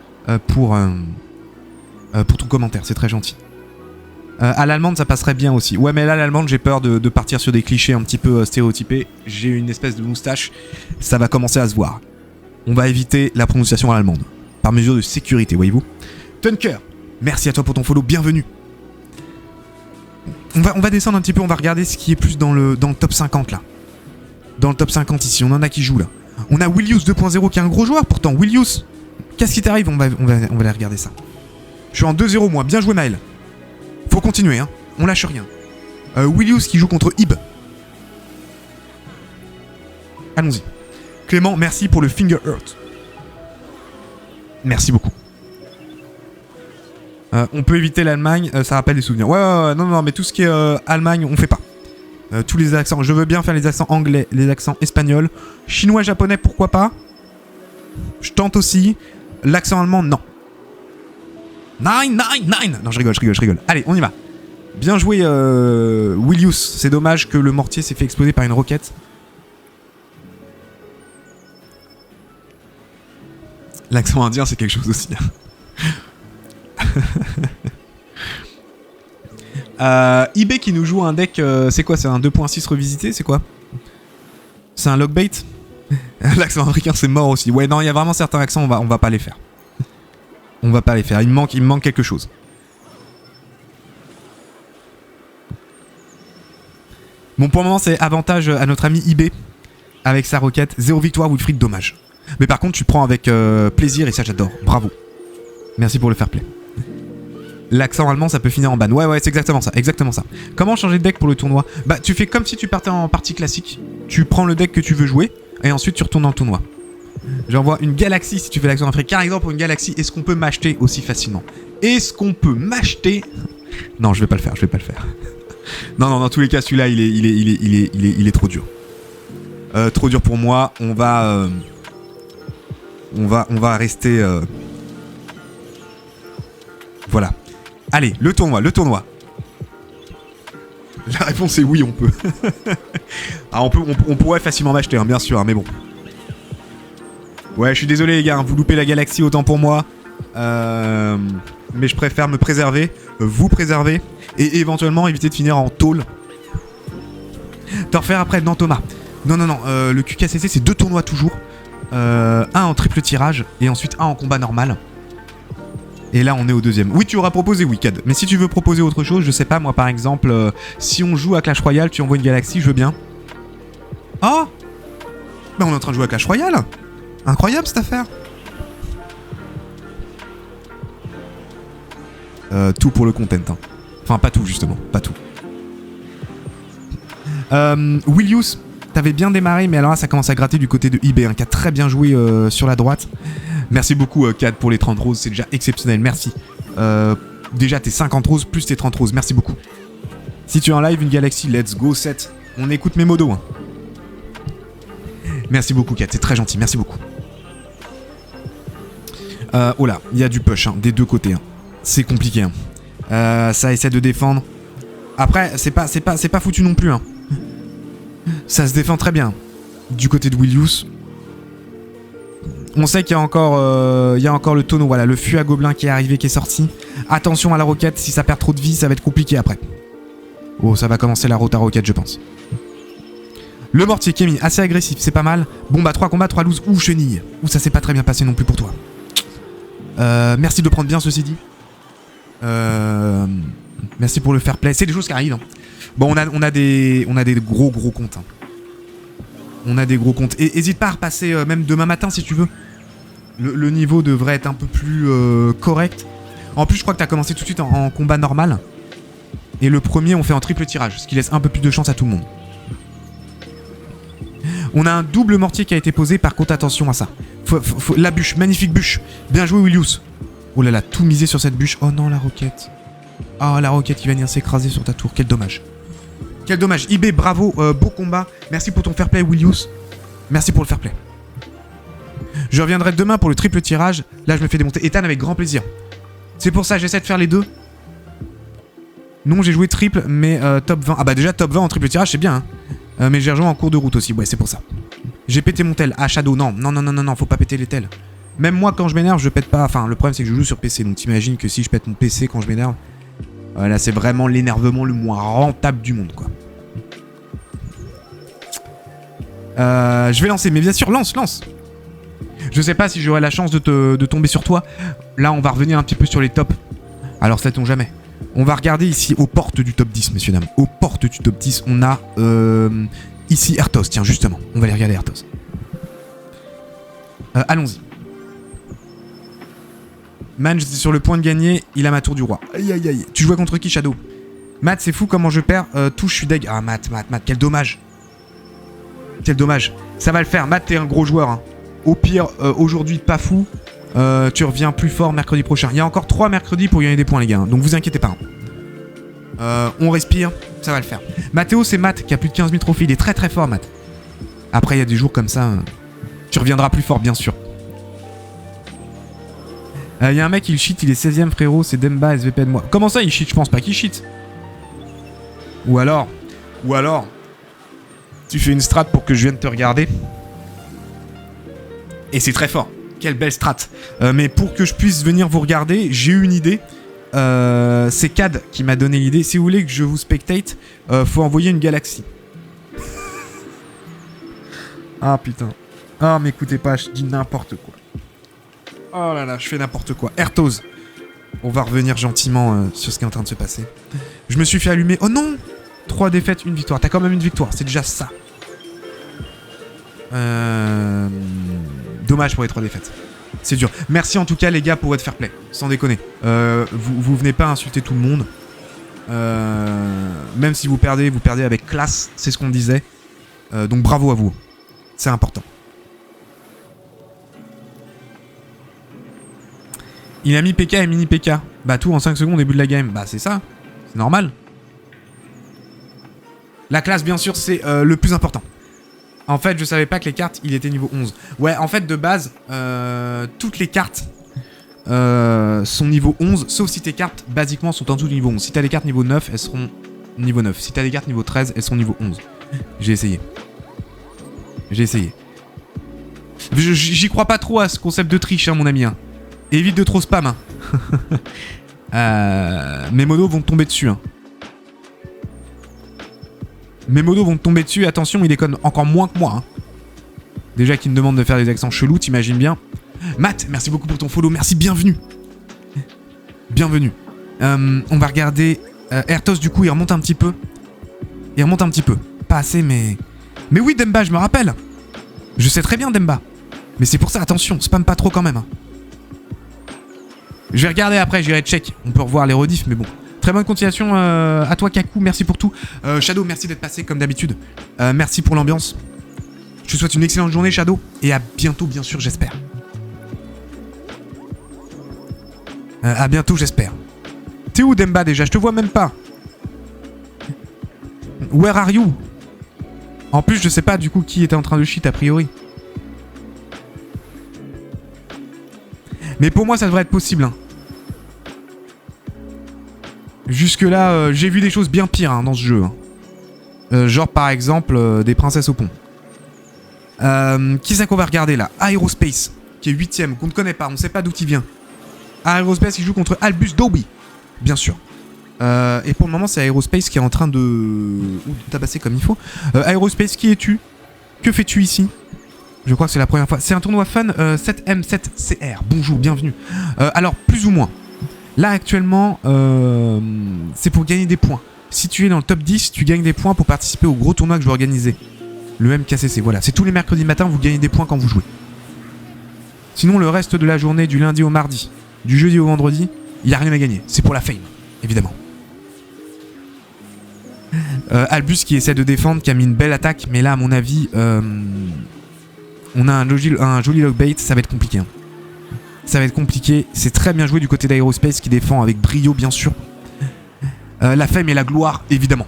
pour ton commentaire, c'est très gentil. À l'allemande, ça passerait bien aussi. Ouais, mais là, l'allemande, j'ai peur de partir sur des clichés un petit peu stéréotypés. J'ai une espèce de moustache. Ça va commencer à se voir. On va éviter la prononciation à l'allemande. Par mesure de sécurité, voyez-vous. Tunker, merci à toi pour ton follow. Bienvenue. On va descendre un petit peu. On va regarder ce qui est plus dans le top 50, là. Dans le top 50, ici. On en a qui jouent, là. On a Willius 2.0 qui est un gros joueur, pourtant. Willius, qu'est-ce qui t'arrive? On va aller regarder ça. Je suis en 2-0, moi. Bien joué, Maël. Faut continuer, hein. On lâche rien. Willius qui joue contre Ib. Allons-y. Clément, merci pour le Finger Hurt. Merci beaucoup. On peut éviter l'Allemagne, ça rappelle des souvenirs. Ouais, non, mais tout ce qui est Allemagne, on fait pas. Tous les accents, je veux bien faire les accents anglais, les accents espagnols. Chinois, japonais, pourquoi pas. Je tente aussi. L'accent allemand, non. Nine. Non, je rigole. Allez, on y va. Bien joué, Willius. C'est dommage que le mortier s'est fait exploser par une roquette. L'accent indien, c'est quelque chose aussi. eBay qui nous joue un deck, c'est quoi? C'est un 2.6 revisité? C'est quoi? C'est un lockbait? L'accent africain, c'est mort aussi. Ouais, non, il y a vraiment certains accents, on va pas les faire. On va pas les faire, il me manque quelque chose. Bon, pour le moment, c'est avantage à notre ami eBay avec sa roquette. 0 victoire, Wilfried, dommage. Mais par contre, tu prends avec plaisir et ça, j'adore. Bravo. Merci pour le fair play. L'accent allemand, ça peut finir en ban. Ouais, c'est exactement ça. Comment changer de deck pour le tournoi? Bah, tu fais comme si tu partais en partie classique. Tu prends le deck que tu veux jouer et ensuite tu retournes dans le tournoi. J'envoie une galaxie si tu fais l'accent africain. Par exemple, pour une galaxie, est-ce qu'on peut m'acheter aussi facilement? Est-ce qu'on peut m'acheter? Non, je vais pas le faire. Non, dans tous les cas, celui-là, il est trop dur. Trop dur pour moi. On va rester. Voilà. Allez, le tournoi. La réponse est oui, on peut. Ah, on pourrait facilement m'acheter, hein, bien sûr, hein, mais bon. Ouais, je suis désolé les gars, hein, vous loupez la galaxie, autant pour moi. Mais je préfère me préserver, vous préserver, et éventuellement éviter de finir en tôle. T'en refaire après, non Thomas. Non, le QKCC c'est 2 tournois toujours. Un en triple tirage, et ensuite un en combat normal. Et là on est au deuxième. Oui, tu auras proposé Wicked, mais si tu veux proposer autre chose, je sais pas, moi par exemple, si on joue à Clash Royale, tu envoies une galaxie, je veux bien. Oh, bah on est en train de jouer à Clash Royale. Incroyable cette affaire. Tout pour le content, hein. Enfin pas tout justement, pas tout. Willius, t'avais bien démarré, mais alors là ça commence à gratter du côté de eBay, hein, qui a très bien joué sur la droite. Merci beaucoup Cad pour les 30 roses, c'est déjà exceptionnel, merci. Déjà tes 50 roses plus tes 30 roses, merci beaucoup. Si tu es en live, une galaxie, let's go 7. On écoute mes modos, hein. Merci beaucoup Cad, c'est très gentil, merci beaucoup. Oh là, il y a du push, hein, des deux côtés, hein. C'est compliqué, hein. Ça essaie de défendre. Après, c'est pas foutu non plus, hein. Ça se défend très bien. Du côté de Willius. On sait qu'il y a encore le tonneau, voilà, le fût à gobelin qui est arrivé, qui est sorti. Attention à la roquette, si ça perd trop de vie, ça va être compliqué après. Oh, ça va commencer la route à roquette, je pense. Le mortier qui est mis assez agressif, c'est pas mal. Bon bah 3 combats, 3 loses. Ouh, chenille. Ouh, ça s'est pas très bien passé non plus pour toi. Merci de le prendre bien, ceci dit. Merci pour le fair play. C'est des choses qui arrivent, hein. Bon, on a des gros comptes, hein. On a des gros comptes. Et hésite pas à repasser même demain matin si tu veux. Le niveau devrait être un peu plus correct. En plus, je crois que t'as commencé tout de suite en combat normal. Et le premier, on fait en triple tirage, ce qui laisse un peu plus de chance à tout le monde. On a un double mortier qui a été posé, par contre attention à ça. La bûche, magnifique bûche. Bien joué Willius. Oh là là, tout misé sur cette bûche. Oh non, la roquette. Oh, la roquette qui va venir s'écraser sur ta tour. Quel dommage. Quel dommage. IB, bravo, beau combat. Merci pour ton fair play Willius. Merci pour le fair play. Je reviendrai demain pour le triple tirage. Là, je me fais démonter. Ethan avec grand plaisir. C'est pour ça, j'essaie de faire les deux. Non, j'ai joué triple, mais top 20. Ah bah déjà, top 20 en triple tirage, c'est bien. Hein. Mais j'ai rejoint en cours de route aussi. Ouais, c'est pour ça. J'ai pété mon tel. Ah, Shadow, non. Non, faut pas péter les tels. Même moi, quand je m'énerve, je pète pas. Enfin, le problème, c'est que je joue sur PC. Donc, t'imagines que si je pète mon PC quand je m'énerve, là, c'est vraiment l'énervement le moins rentable du monde, quoi. Je vais lancer, mais bien sûr, lance. Je sais pas si j'aurai la chance de tomber sur toi. Là, on va revenir un petit peu sur les tops. Alors, sait-on jamais. On va regarder ici aux portes du top 10, messieurs, dames. Aux portes du top 10, on a ici Ertos. Tiens, justement, on va aller regarder Ertos. Allons-y. Man, j'étais sur le point de gagner. Il a ma tour du roi. Aïe. Tu jouais contre qui, Shadow? Matt, c'est fou comment je perds. Touche, je suis deg. Ah, Matt, quel dommage. Quel dommage. Ça va le faire. Matt, t'es un gros joueur. Hein. Au pire, aujourd'hui, pas fou. Tu reviens plus fort mercredi prochain. Il y a encore 3 mercredis pour gagner des points, les gars. Donc vous inquiétez pas. On respire. Ça va le faire. Mathéo, c'est Matt qui a plus de 15 000 trophées. Il est très très fort, Matt. Après, il y a des jours comme ça. Tu reviendras plus fort, bien sûr. Il y a un mec, il cheat. Il est 16ème, frérot. C'est Demba, SVP de moi. Comment ça, il cheat? Je pense pas qu'il cheat. Ou alors, tu fais une strat pour que je vienne te regarder. Et c'est très fort. Quelle belle strat. Mais pour que je puisse venir vous regarder, j'ai eu une idée. C'est Cad qui m'a donné l'idée. Si vous voulez que je vous spectate, faut envoyer une galaxie. Ah putain. Ah m'écoutez pas, je dis n'importe quoi. Oh là là, je fais n'importe quoi. Ertos. On va revenir gentiment sur ce qui est en train de se passer. Je me suis fait allumer. Oh non! 3 défaites, 1 victoire. T'as quand même une victoire, c'est déjà ça. Dommage pour les 3 défaites. C'est dur. Merci en tout cas les gars pour votre fair play. Sans déconner. Vous venez pas insulter tout le monde. Même si vous perdez avec classe. C'est ce qu'on disait. Donc bravo à vous. C'est important. Il a mis PK et mini PK. Bah tout en 5 secondes au début de la game. Bah c'est ça. C'est normal. La classe bien sûr c'est le plus important. En fait je savais pas que les cartes il était niveau 11. Ouais en fait de base toutes les cartes sont niveau 11. Sauf si tes cartes basiquement sont en dessous du niveau 11. Si t'as des cartes niveau 9 elles seront niveau 9. Si t'as des cartes niveau 13 elles sont niveau 11. J'ai essayé. J'y crois pas trop à ce concept de triche hein, mon ami hein. Évite de trop spam. Hein. Mes modos vont te tomber dessus. Hein. Mes modos vont te tomber dessus. Attention, ils déconnent encore moins que moi. Hein. Déjà qu'ils me demandent de faire des accents chelous, t'imagines bien. Matt, merci beaucoup pour ton follow. Merci, bienvenue. Bienvenue. On va regarder... Ertos, du coup, il remonte un petit peu. Pas assez, mais... Mais oui, Demba, je me rappelle. Je sais très bien, Demba. Mais c'est pour ça, attention, spam pas trop quand même. Hein. Je vais regarder après, j'irai check. On peut revoir les rediffs, mais bon. Très bonne continuation à toi, Kaku. Merci pour tout. Shadow, merci d'être passé comme d'habitude. Merci pour l'ambiance. Je te souhaite une excellente journée, Shadow. Et à bientôt, bien sûr, j'espère. À bientôt, j'espère. T'es où, Demba, déjà? Je te vois même pas. Where are you? En plus, je sais pas, du coup, qui était en train de cheat, a priori. Mais pour moi, ça devrait être possible. Hein. Jusque-là, j'ai vu des choses bien pires hein, dans ce jeu. Hein. Genre, par exemple, des princesses au pont. Qui c'est qu'on va regarder, là? Aerospace, qui est 8ème, qu'on ne connaît pas, on ne sait pas d'où il vient. Aerospace, qui joue contre Albus Dobby, bien sûr. Et pour le moment, c'est Aerospace qui est en train de tabasser comme il faut. Aerospace, qui es-tu? Que fais-tu ici? Je crois que c'est la première fois. C'est un tournoi fun 7M7CR. Bonjour, bienvenue. Alors, plus ou moins. Là, actuellement, c'est pour gagner des points. Si tu es dans le top 10, tu gagnes des points pour participer au gros tournoi que je vais organiser. Le MKCC, voilà. C'est tous les mercredis matin, vous gagnez des points quand vous jouez. Sinon, le reste de la journée, du lundi au mardi, du jeudi au vendredi, il n'y a rien à gagner. C'est pour la fame, évidemment. Albus qui essaie de défendre, qui a mis une belle attaque. Mais là, à mon avis, on a un joli lockbait. Ça va être compliqué. Hein. Ça va être compliqué. C'est très bien joué du côté d'Aerospace qui défend avec brio, bien sûr. La fame et la gloire, évidemment.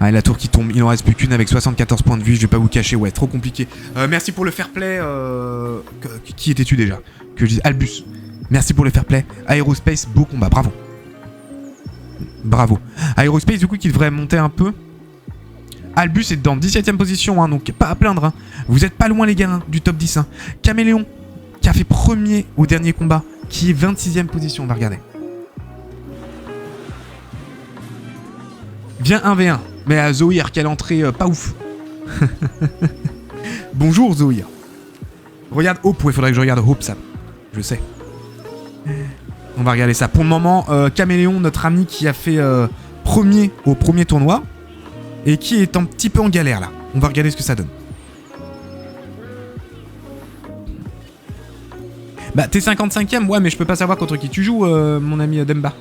Ah, la tour qui tombe, il en reste plus qu'une avec 74 points de vue, je vais pas vous cacher, ouais, trop compliqué. Merci pour le fair play. Qui étais-tu déjà? Que je dis Albus. Merci pour le fair play. Aerospace, beau combat, bravo. Bravo. Aerospace, du coup, qui devrait monter un peu. Albus est dans 17ème position, hein, donc pas à plaindre. Hein. Vous êtes pas loin, les gars, hein, du top 10. Hein. Caméléon, qui a fait premier au dernier combat, qui est 26ème position, on va regarder. Viens 1v1. Mais à Zoïr, quelle entrée pas ouf. Bonjour Zoïr. Regarde Hope, il faudrait que je regarde Hope, ça. Je sais. On va regarder ça. Pour le moment, Caméléon, notre ami qui a fait premier au premier tournoi. Et qui est un petit peu en galère là. On va regarder ce que ça donne. Bah t'es 55ème, ouais, mais je peux pas savoir contre qui tu joues, mon ami Demba.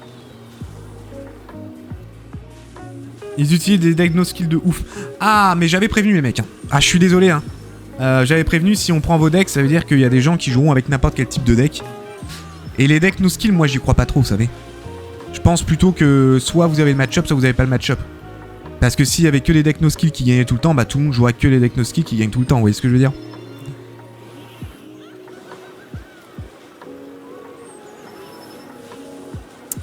Ils utilisent des decks no skill de ouf. Ah, mais j'avais prévenu les mecs. Hein. Ah, je suis désolé. Hein. J'avais prévenu, si on prend vos decks, ça veut dire qu'il y a des gens qui joueront avec n'importe quel type de deck. Et les decks no skill, moi j'y crois pas trop, vous savez. Je pense plutôt que soit vous avez le match-up, soit vous avez pas le match-up. Parce que s'il y avait que les decks no skill qui gagnaient tout le temps, bah tout le monde jouera que les decks no skill qui gagnent tout le temps, vous voyez ce que je veux dire?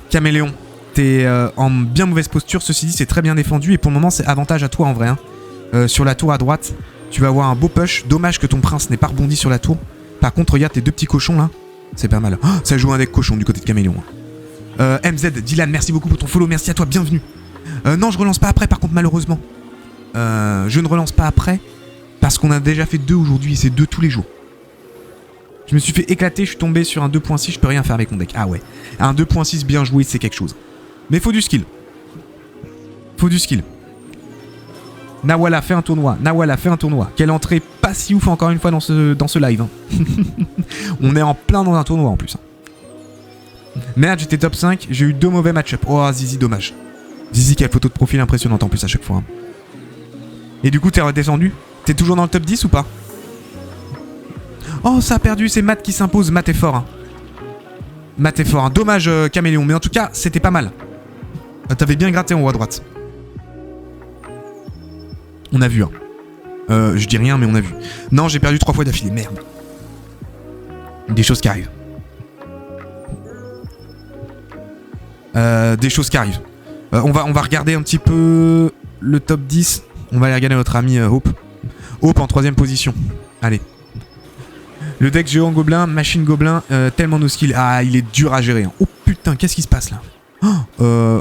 Caméléon. T'es en bien mauvaise posture, ceci dit c'est très bien défendu et pour le moment c'est avantage à toi en vrai. Hein. Sur la tour à droite, tu vas avoir un beau push, dommage que ton prince n'ait pas rebondi sur la tour. Par contre regarde tes deux petits cochons là, c'est pas mal. Oh, ça joue un deck cochon du côté de Caméléon. MZ, Dylan, merci beaucoup pour ton follow, merci à toi, bienvenue. Non je relance pas après par contre malheureusement. Je ne relance pas après parce qu'on a déjà fait 2 aujourd'hui et c'est 2 tous les jours. Je me suis fait éclater, je suis tombé sur un 2.6, je peux rien faire avec mon deck. Ah ouais, un 2.6 bien joué c'est quelque chose. Mais faut du skill. Faut du skill. Nawala fait un tournoi. Nawala fait un tournoi. Quelle entrée pas si ouf encore une fois dans ce live. Hein. On est en plein dans un tournoi en plus. Merde, j'étais top 5. J'ai eu 2 mauvais match-up. Oh Zizi, dommage. Zizi qui a une photo de profil impressionnante en plus à chaque fois. Hein. Et du coup, t'es redescendu? T'es toujours dans le top 10 ou pas? Oh, ça a perdu. C'est Matt qui s'impose. Matt est fort. Hein. Matt est fort. Hein. Dommage, Caméléon. Mais en tout cas, c'était pas mal. T'avais bien gratté en haut à droite. On a vu, hein. Je dis rien, mais on a vu. Non, j'ai perdu 3 fois d'affilée. Merde. Des choses qui arrivent. Des choses qui arrivent. On va regarder un petit peu le top 10. On va aller regarder notre ami Hope. Hope en 3ème position. Allez. Le deck géant gobelin, machine gobelin, tellement no skill. Ah, il est dur à gérer. Hein. Oh putain, qu'est-ce qui se passe là?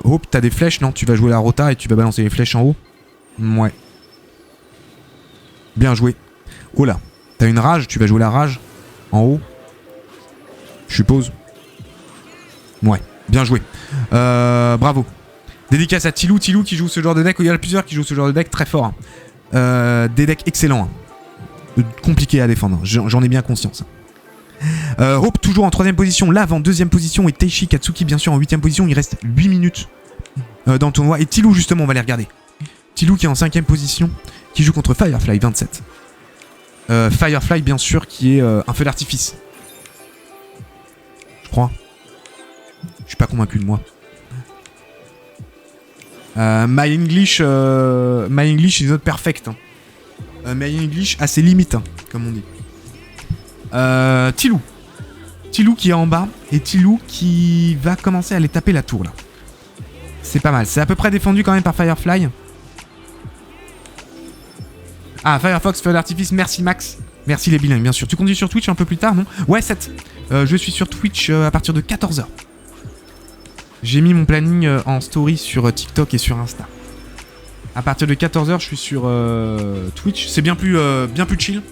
Hope, t'as des flèches, non? Tu vas jouer la rota et tu vas balancer les flèches en haut? Ouais. Bien joué. Oh là. T'as une rage, tu vas jouer la rage en haut? Je suppose. Ouais. Bien joué. Bravo. Dédicace à Tilou. Tilou qui joue ce genre de deck. Il y en a plusieurs qui jouent ce genre de deck très fort. Hein. Des decks excellents. Hein. Compliqués à défendre. J'en ai bien conscience. Hope toujours en 3ème position, Lav en 2ème position et Teishi Katsuki bien sûr en 8ème position. Il reste 8 minutes dans le tournoi. Et Tilou justement, on va les regarder. Tilou qui est en 5ème position, qui joue contre Firefly 27. Firefly bien sûr qui est un feu d'artifice. Je crois. Je suis pas convaincu de moi. My English is not perfect. Hein. My English a ses limites, hein, comme on dit. Tilou. Tilou qui est en bas et Tilou qui va commencer à aller taper la tour là. C'est pas mal. C'est à peu près défendu quand même par Firefly. Ah, Firefox, feu d'artifice, merci Max. Merci les bilingues, bien sûr. Tu continues sur Twitch un peu plus tard, non? Ouais, 7. Je suis sur Twitch à partir de 14h. J'ai mis mon planning en story sur TikTok et sur Insta. À partir de 14h, je suis sur Twitch. C'est bien plus chill.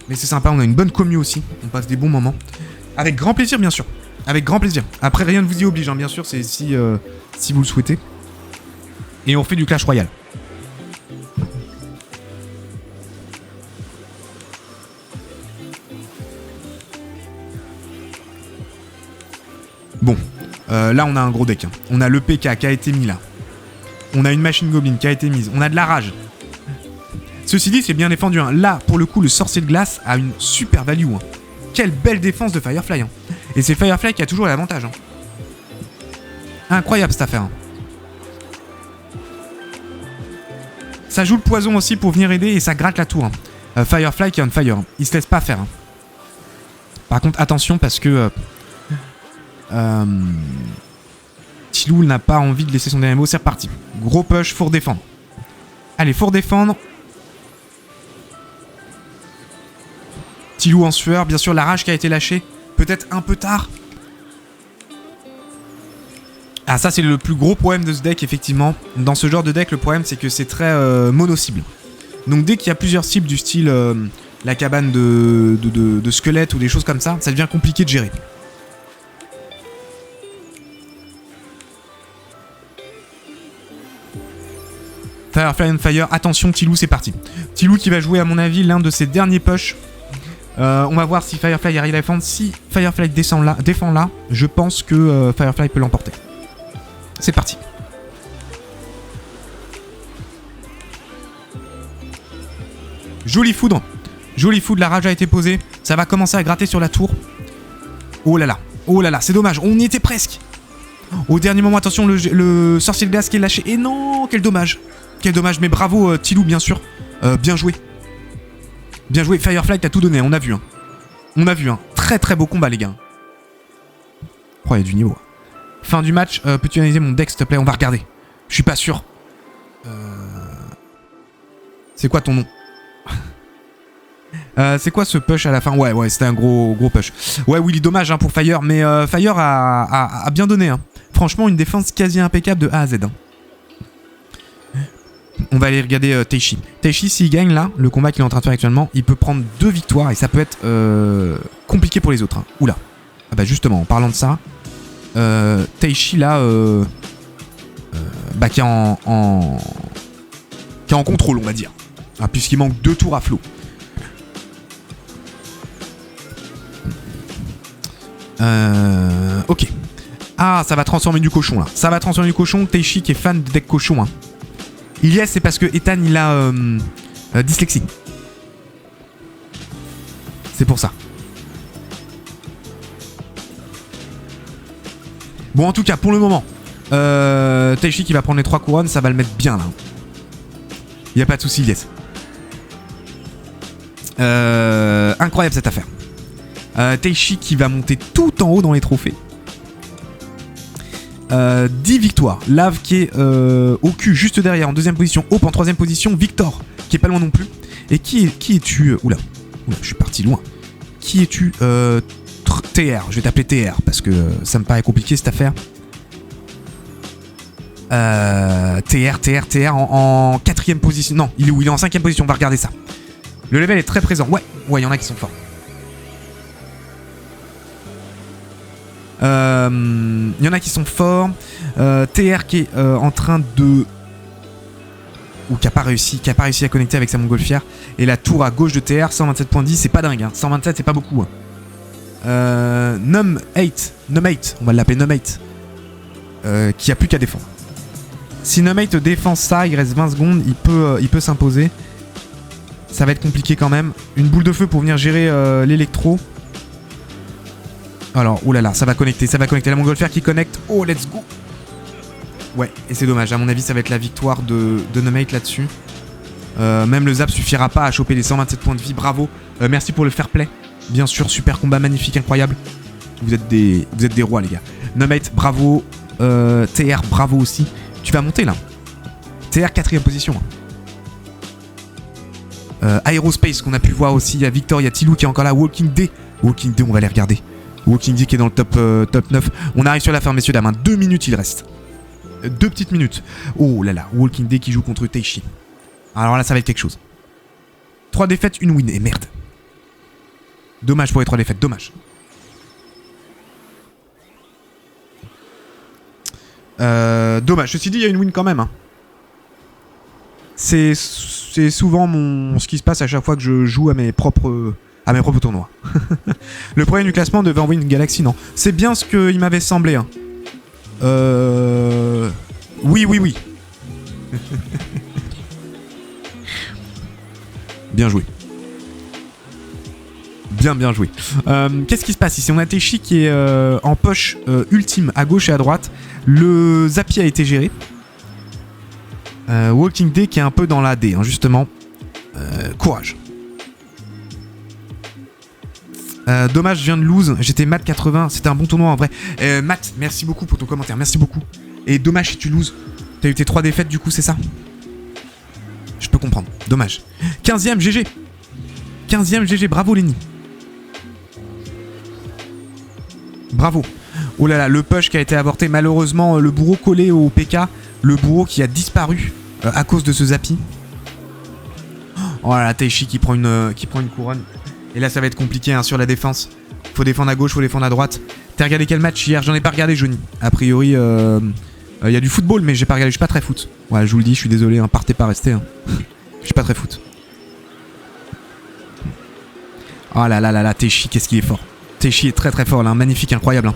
Mais c'est sympa, on a une bonne commu aussi. On passe des bons moments. Avec grand plaisir, bien sûr. Avec grand plaisir. Après, rien ne vous y oblige, hein, bien sûr. C'est si vous le souhaitez. Et on fait du Clash Royale. Bon. Là, on a un gros deck. Hein. On a le PK qui a été mis là. On a une machine goblin qui a été mise. On a de la rage. Ceci dit, c'est bien défendu. Hein. Là, pour le coup, le sorcier de glace a une super value. Hein. Quelle belle défense de Firefly. Hein. Et c'est Firefly qui a toujours l'avantage. Hein. Incroyable cette affaire. Hein. Ça joue le poison aussi pour venir aider et ça gratte la tour. Hein. Firefly qui est on fire. Hein. Il se laisse pas faire. Hein. Par contre, attention parce que... Tilou n'a pas envie de laisser son dernier mot. C'est reparti. Gros push, faut redéfendre. Allez, faut redéfendre. Tilou en sueur. Bien sûr, la rage qui a été lâchée. Peut-être un peu tard. Ah, ça, c'est le plus gros problème de ce deck, effectivement. Dans ce genre de deck, le problème, c'est que c'est très mono-cible. Donc, dès qu'il y a plusieurs cibles du style la cabane de squelettes ou des choses comme ça devient compliqué de gérer. Firefly on fire. Attention, Tilou, c'est parti. Tilou qui va jouer, à mon avis, l'un de ses derniers push. On va voir si Firefly arrive à défendre. Si Firefly défend là, je pense que Firefly peut l'emporter. C'est parti. Jolie foudre. Jolie foudre, la rage a été posée. Ça va commencer à gratter sur la tour. Oh là là, c'est dommage. On y était presque. Au dernier moment, attention, le sorcier de glace qui est lâché. Et non, quel dommage. Quel dommage, mais bravo Tilou, bien sûr. Bien joué. Bien joué, Firefly, t'as tout donné, on a vu. Hein. On a vu, hein. Très très beau combat, les gars. Oh, il y a du niveau. Fin du match, peux-tu analyser mon deck, s'il te plaît? On va regarder. Je suis pas sûr. C'est quoi ton nom? C'est quoi ce push à la fin? Ouais, c'était un gros push. Ouais, Willy, dommage hein, pour Fire, mais Fire a bien donné. Hein. Franchement, une défense quasi impeccable de A à Z. Hein. On va aller regarder Taichi. Taichi, s'il gagne là, le combat qu'il est en train de faire actuellement, il peut prendre 2 victoires et ça peut être compliqué pour les autres. Hein. Oula. Ah bah justement, en parlant de ça, Taichi là, qui est en contrôle, on va dire. Ah, puisqu'il manque 2 tours à flot. Ok. Ah, ça va transformer du cochon là. Ça va transformer du cochon. Taichi qui est fan de deck cochon. Hein. Ilyes, c'est parce que Ethan il a dyslexie. C'est pour ça. Bon, en tout cas, pour le moment, Taichi qui va prendre les 3 couronnes, ça va le mettre bien là. Y a pas de souci, Ilyes. Incroyable cette affaire. Taichi qui va monter tout en haut dans les trophées. 10 victoires. Lave qui est au cul juste derrière en 2ème position. Hope en 3ème position. Victor qui est pas loin non plus. Et qui es-tu Oula, je suis parti loin. Qui es-tu TR. Je vais t'appeler TR parce que ça me paraît compliqué cette affaire. TR en 4ème position. Non, il est où? Il est en 5ème position. On va regarder ça. Le level est très présent. Ouais, il y en a qui sont forts. Il y en a qui sont forts. TR qui est en train de... Ou qui a pas réussi à connecter avec sa montgolfière. Et la tour à gauche de TR, 127.10, c'est pas dingue. Hein. 127, c'est pas beaucoup. Hein. Num8, on va l'appeler Num8. Qui a plus qu'à défendre. Si Num8 défend ça, il reste 20 secondes, il peut s'imposer. Ça va être compliqué quand même. Une boule de feu pour venir gérer l'électro. Alors, oulala, ça va connecter. La montgolfière qui connecte. Oh, let's go. Ouais, et c'est dommage. À mon avis, ça va être la victoire de Num8 là-dessus. Même le zap suffira pas à choper les 127 points de vie. Bravo. Merci pour le fair play. Bien sûr, super combat, magnifique, incroyable. Vous êtes des rois, les gars. Num8, bravo. TR, bravo aussi. Tu vas monter là. TR, 4ème position. Aerospace, qu'on a pu voir aussi. Il y a Victor, il y a Tilou qui est encore là. Walking Day, on va les regarder. Walking Day qui est dans le top 9. On arrive sur la fin, messieurs, dames. Hein. 2 minutes, il reste. 2 petites minutes. Oh là là, Walking Day qui joue contre Taichi. Alors là, ça va être quelque chose. 3 défaites, 1 win. Et merde. Dommage pour les 3 défaites, dommage. Dommage. Ceci dit, il y a une win quand même. Hein. C'est souvent ce qui se passe à chaque fois que je joue à mes propres tournois. Le premier du classement devait envoyer une galaxie, non. C'est bien ce qu'il m'avait semblé. Hein. Oui, oui, oui. Bien joué. Bien joué. Qu'est-ce qui se passe ici? On a Teishi qui est en poche ultime à gauche et à droite. Le Zappy a été géré. Walking Day qui est un peu dans la D, hein, justement. Courage. Dommage, je viens de lose. J'étais mat 80. C'était un bon tournoi en vrai. Matt, merci beaucoup pour ton commentaire. Merci beaucoup. Et dommage si tu loses. T'as eu tes 3 défaites du coup, c'est ça? Je peux comprendre. Dommage. 15ème GG. 15ème GG. Bravo Lenny. Bravo. Oh là là, le push qui a été avorté. Malheureusement, le bourreau collé au PK. Le bourreau qui a disparu à cause de ce Zappy. Oh là là, Teishi qui prend une couronne. Et là, ça va être compliqué hein, sur la défense. Faut défendre à gauche, faut défendre à droite. T'as regardé quel match hier? J'en ai pas regardé, Johnny. A priori, y a du football, mais j'ai pas regardé. Je suis pas très foot. Ouais, je vous le dis, je suis désolé. Hein, partez pas rester. Hein. Je suis pas très foot. Oh là là là là, Teishi, qu'est-ce qu'il est fort. Teishi est très très fort là. Magnifique, incroyable. Hein.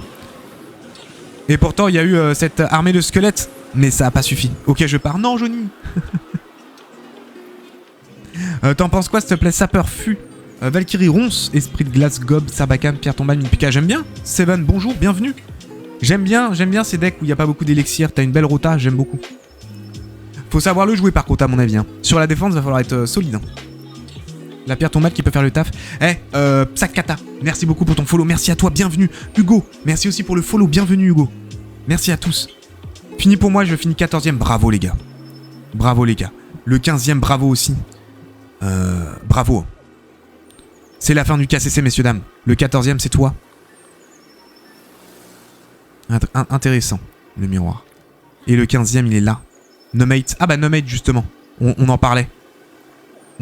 Et pourtant, il y a eu cette armée de squelettes. Mais ça a pas suffi. Ok, je pars. Non, Johnny. T'en penses quoi, s'il te plaît? Sapeur fut. Valkyrie ronce, esprit de glace, gob, Sarbacane, Pierre Tombale, Mipika, j'aime bien. Seven, bonjour, bienvenue. J'aime bien ces decks où il n'y a pas beaucoup d'élixir, t'as une belle rota, j'aime beaucoup. Faut savoir le jouer par contre à mon avis. Hein. Sur la défense, il va falloir être solide. Hein. La Pierre Tombale qui peut faire le taf. Psakata, merci beaucoup pour ton follow, merci à toi, bienvenue. Hugo, merci aussi pour le follow, bienvenue Hugo. Merci à tous. Fini pour moi, je finis 14ème, bravo les gars. Bravo les gars. Le 15ème, bravo aussi. Bravo. C'est la fin du KCC, messieurs, dames. Le 14ème, c'est toi. Intéressant, le miroir. Et le 15ème, il est là. Nomate. Ah bah, Nomate, justement. On en parlait.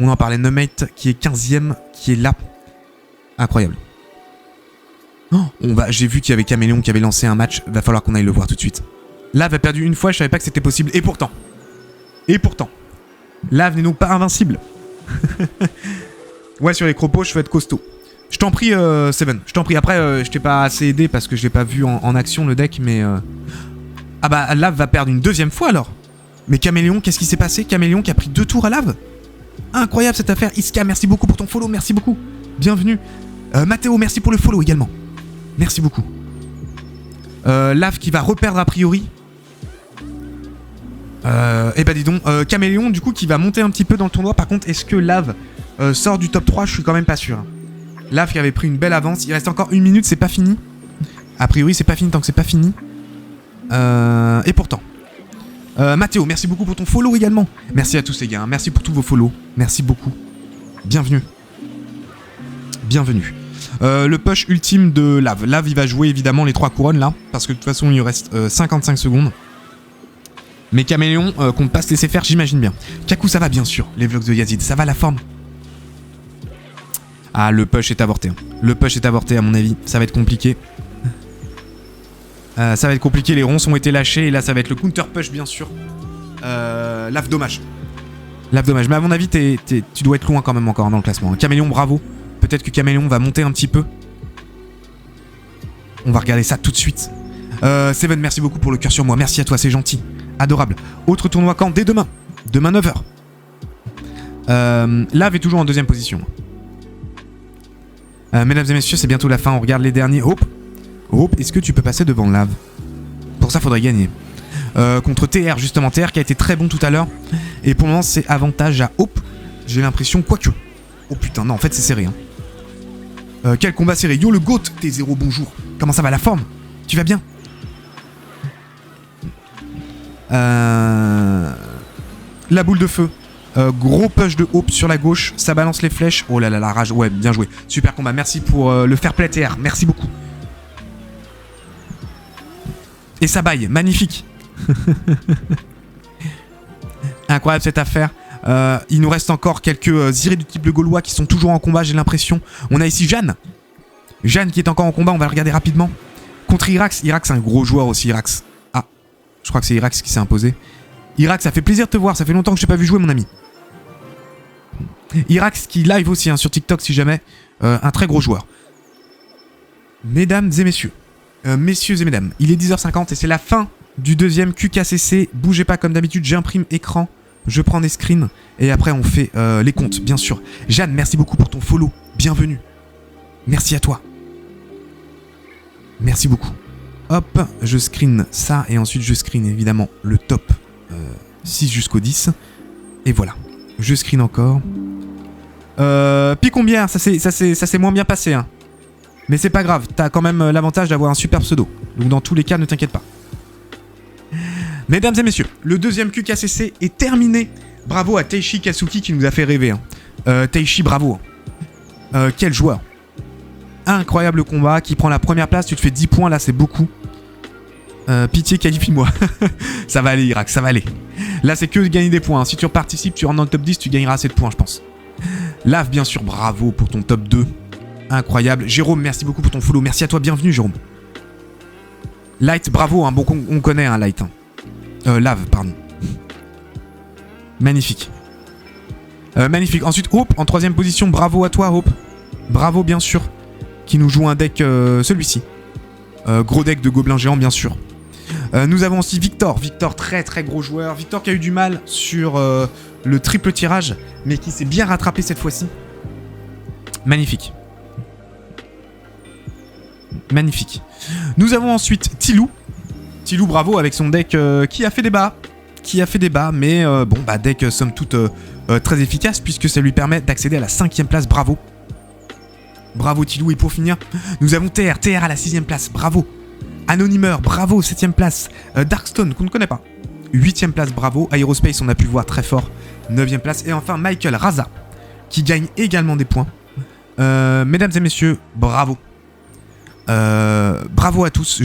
On en parlait. Nomate, qui est 15ème, qui est là. Incroyable. Oh, j'ai vu qu'il y avait Caméléon qui avait lancé un match. Va falloir qu'on aille le voir tout de suite. Lave a perdu une fois, je savais pas que c'était possible. Et pourtant. Lave n'est donc pas invincible. Ouais, sur les cropos, je veux être costaud. Je t'en prie, Seven. Je t'en prie. Après, je t'ai pas assez aidé parce que je l'ai pas vu en action, le deck, mais... Ah bah, Lave va perdre une deuxième fois, alors. Mais Caméléon, qu'est-ce qui s'est passé? Caméléon qui a pris 2 tours à Lave. Incroyable, cette affaire. Iska, merci beaucoup pour ton follow. Merci beaucoup. Bienvenue. Mathéo, merci pour le follow également. Merci beaucoup. Lave qui va reperdre a priori. Et bah dis donc, Caméléon du coup qui va monter un petit peu dans le tournoi. Par contre, est-ce que Lave sort du top 3? Je suis quand même pas sûr. Lave qui avait pris une belle avance. Il reste encore 1 minute, c'est pas fini. A priori, c'est pas fini tant que c'est pas fini. Et pourtant. Mathéo, merci beaucoup pour ton follow également. Merci à tous les gars, merci pour tous vos follow. Merci beaucoup. Bienvenue. Bienvenue. Le push ultime de Lave. Lave, il va jouer évidemment les 3 couronnes là. Parce que de toute façon, il lui reste 55 secondes. Mais Caméléon, qu'on ne pas se laisser faire, j'imagine bien. Kaku, ça va bien sûr, les vlogs de Yazid. Ça va la forme? Ah, le push est avorté. Le push est avorté, à mon avis. Ça va être compliqué. Ça va être compliqué, les ronces ont été lâchés. Et là, ça va être le counter push, bien sûr. Lave, dommage. Lave, dommage. Mais à mon avis, tu dois être loin quand même encore dans le classement. Caméléon, bravo. Peut-être que Caméléon va monter un petit peu. On va regarder ça tout de suite. Seven, merci beaucoup pour le cœur sur moi. Merci à toi, c'est gentil. Adorable. Autre tournoi quand? Dès demain. Demain 9h. Lave est toujours en 2ème position. Mesdames et messieurs, c'est bientôt la fin. On regarde les derniers. Hope. Hope, est-ce que tu peux passer devant Lave? Pour ça, faudrait gagner. Contre TR, justement. TR qui a été très bon tout à l'heure. Et pour le moment, c'est avantage à Hope. J'ai l'impression, quoique. Oh putain, non, en fait, c'est serré. Hein. Quel combat serré. Yo, le GOAT. T0, bonjour. Comment ça va, la forme? Tu vas bien? La boule de feu. Gros push de Hope sur la gauche. Ça balance les flèches. Oh là là, la rage. Ouais, bien joué. Super combat. Merci pour le fair play TR. Merci beaucoup. Et ça baille. Magnifique. Incroyable cette affaire. Il nous reste encore quelques irréductibles gaulois qui sont toujours en combat, j'ai l'impression. On a ici Jeanne. Jeanne qui est encore en combat. On va le regarder rapidement. Contre Irax. Irax, c'est un gros joueur aussi, Irax. Ah, je crois que c'est Irax qui s'est imposé. Irax, ça fait plaisir de te voir. Ça fait longtemps que je t'ai pas vu jouer, mon ami. Irax qui live aussi hein, sur TikTok si jamais. Un très gros joueur. Mesdames et messieurs, Messieurs et mesdames, il est 10h50 et c'est la fin du deuxième QKCC. Bougez pas comme d'habitude, j'imprime écran, je prends des screens et après on fait les comptes, bien sûr. Jeanne, merci beaucoup pour ton follow, bienvenue. Merci à toi. Merci beaucoup. Hop, je screen ça et ensuite je screen évidemment le top 6 jusqu'au 10. Et voilà, je screen encore. Picombière, ça s'est moins bien passé, hein. Mais c'est pas grave, t'as quand même l'avantage d'avoir un super pseudo. Donc dans tous les cas, ne t'inquiète pas. Mesdames et messieurs, le deuxième QKCC est terminé. Bravo à Teishi Kasuki qui nous a fait rêver. Hein. Teishi, bravo. Quel joueur. Incroyable combat, qui prend la première place, tu te fais 10 points, là c'est beaucoup. Pitié, qualifie-moi. Ça va aller, Irak, ça va aller. Là c'est que de gagner des points. Hein. Si tu participes, tu rentres dans le top 10, tu gagneras assez de points, je pense. Lave, bien sûr, bravo pour ton top 2. Incroyable. Jérôme, merci beaucoup pour ton follow. Merci à toi, bienvenue Jérôme. Light, bravo, hein. Bon, on connaît un Light. Hein. Lave, pardon. Magnifique. Magnifique. Ensuite, Hope, en 3ème position. Bravo à toi, Hope. Bravo, bien sûr. Qui nous joue un deck, celui-ci. Gros deck de gobelins géants, bien sûr. Nous avons aussi Victor. Victor, très très gros joueur. Victor qui a eu du mal sur le triple tirage, mais qui s'est bien rattrapé cette fois-ci. Magnifique. Magnifique. Nous avons ensuite Tilou. Tilou, bravo, avec son deck qui a fait débat. Mais bon, bah deck somme toute très efficace, puisque ça lui permet d'accéder à la 5ème place. Bravo. Bravo Tilou. Et pour finir, nous avons TR à la 6ème place. Bravo. Anonymer, bravo, 7ème place. Darkstone, qu'on ne connaît pas. 8ème place, bravo. Aerospace, on a pu voir très fort. 9ème place. Et enfin, Michael Raza, qui gagne également des points. Mesdames et messieurs, bravo. Bravo à tous.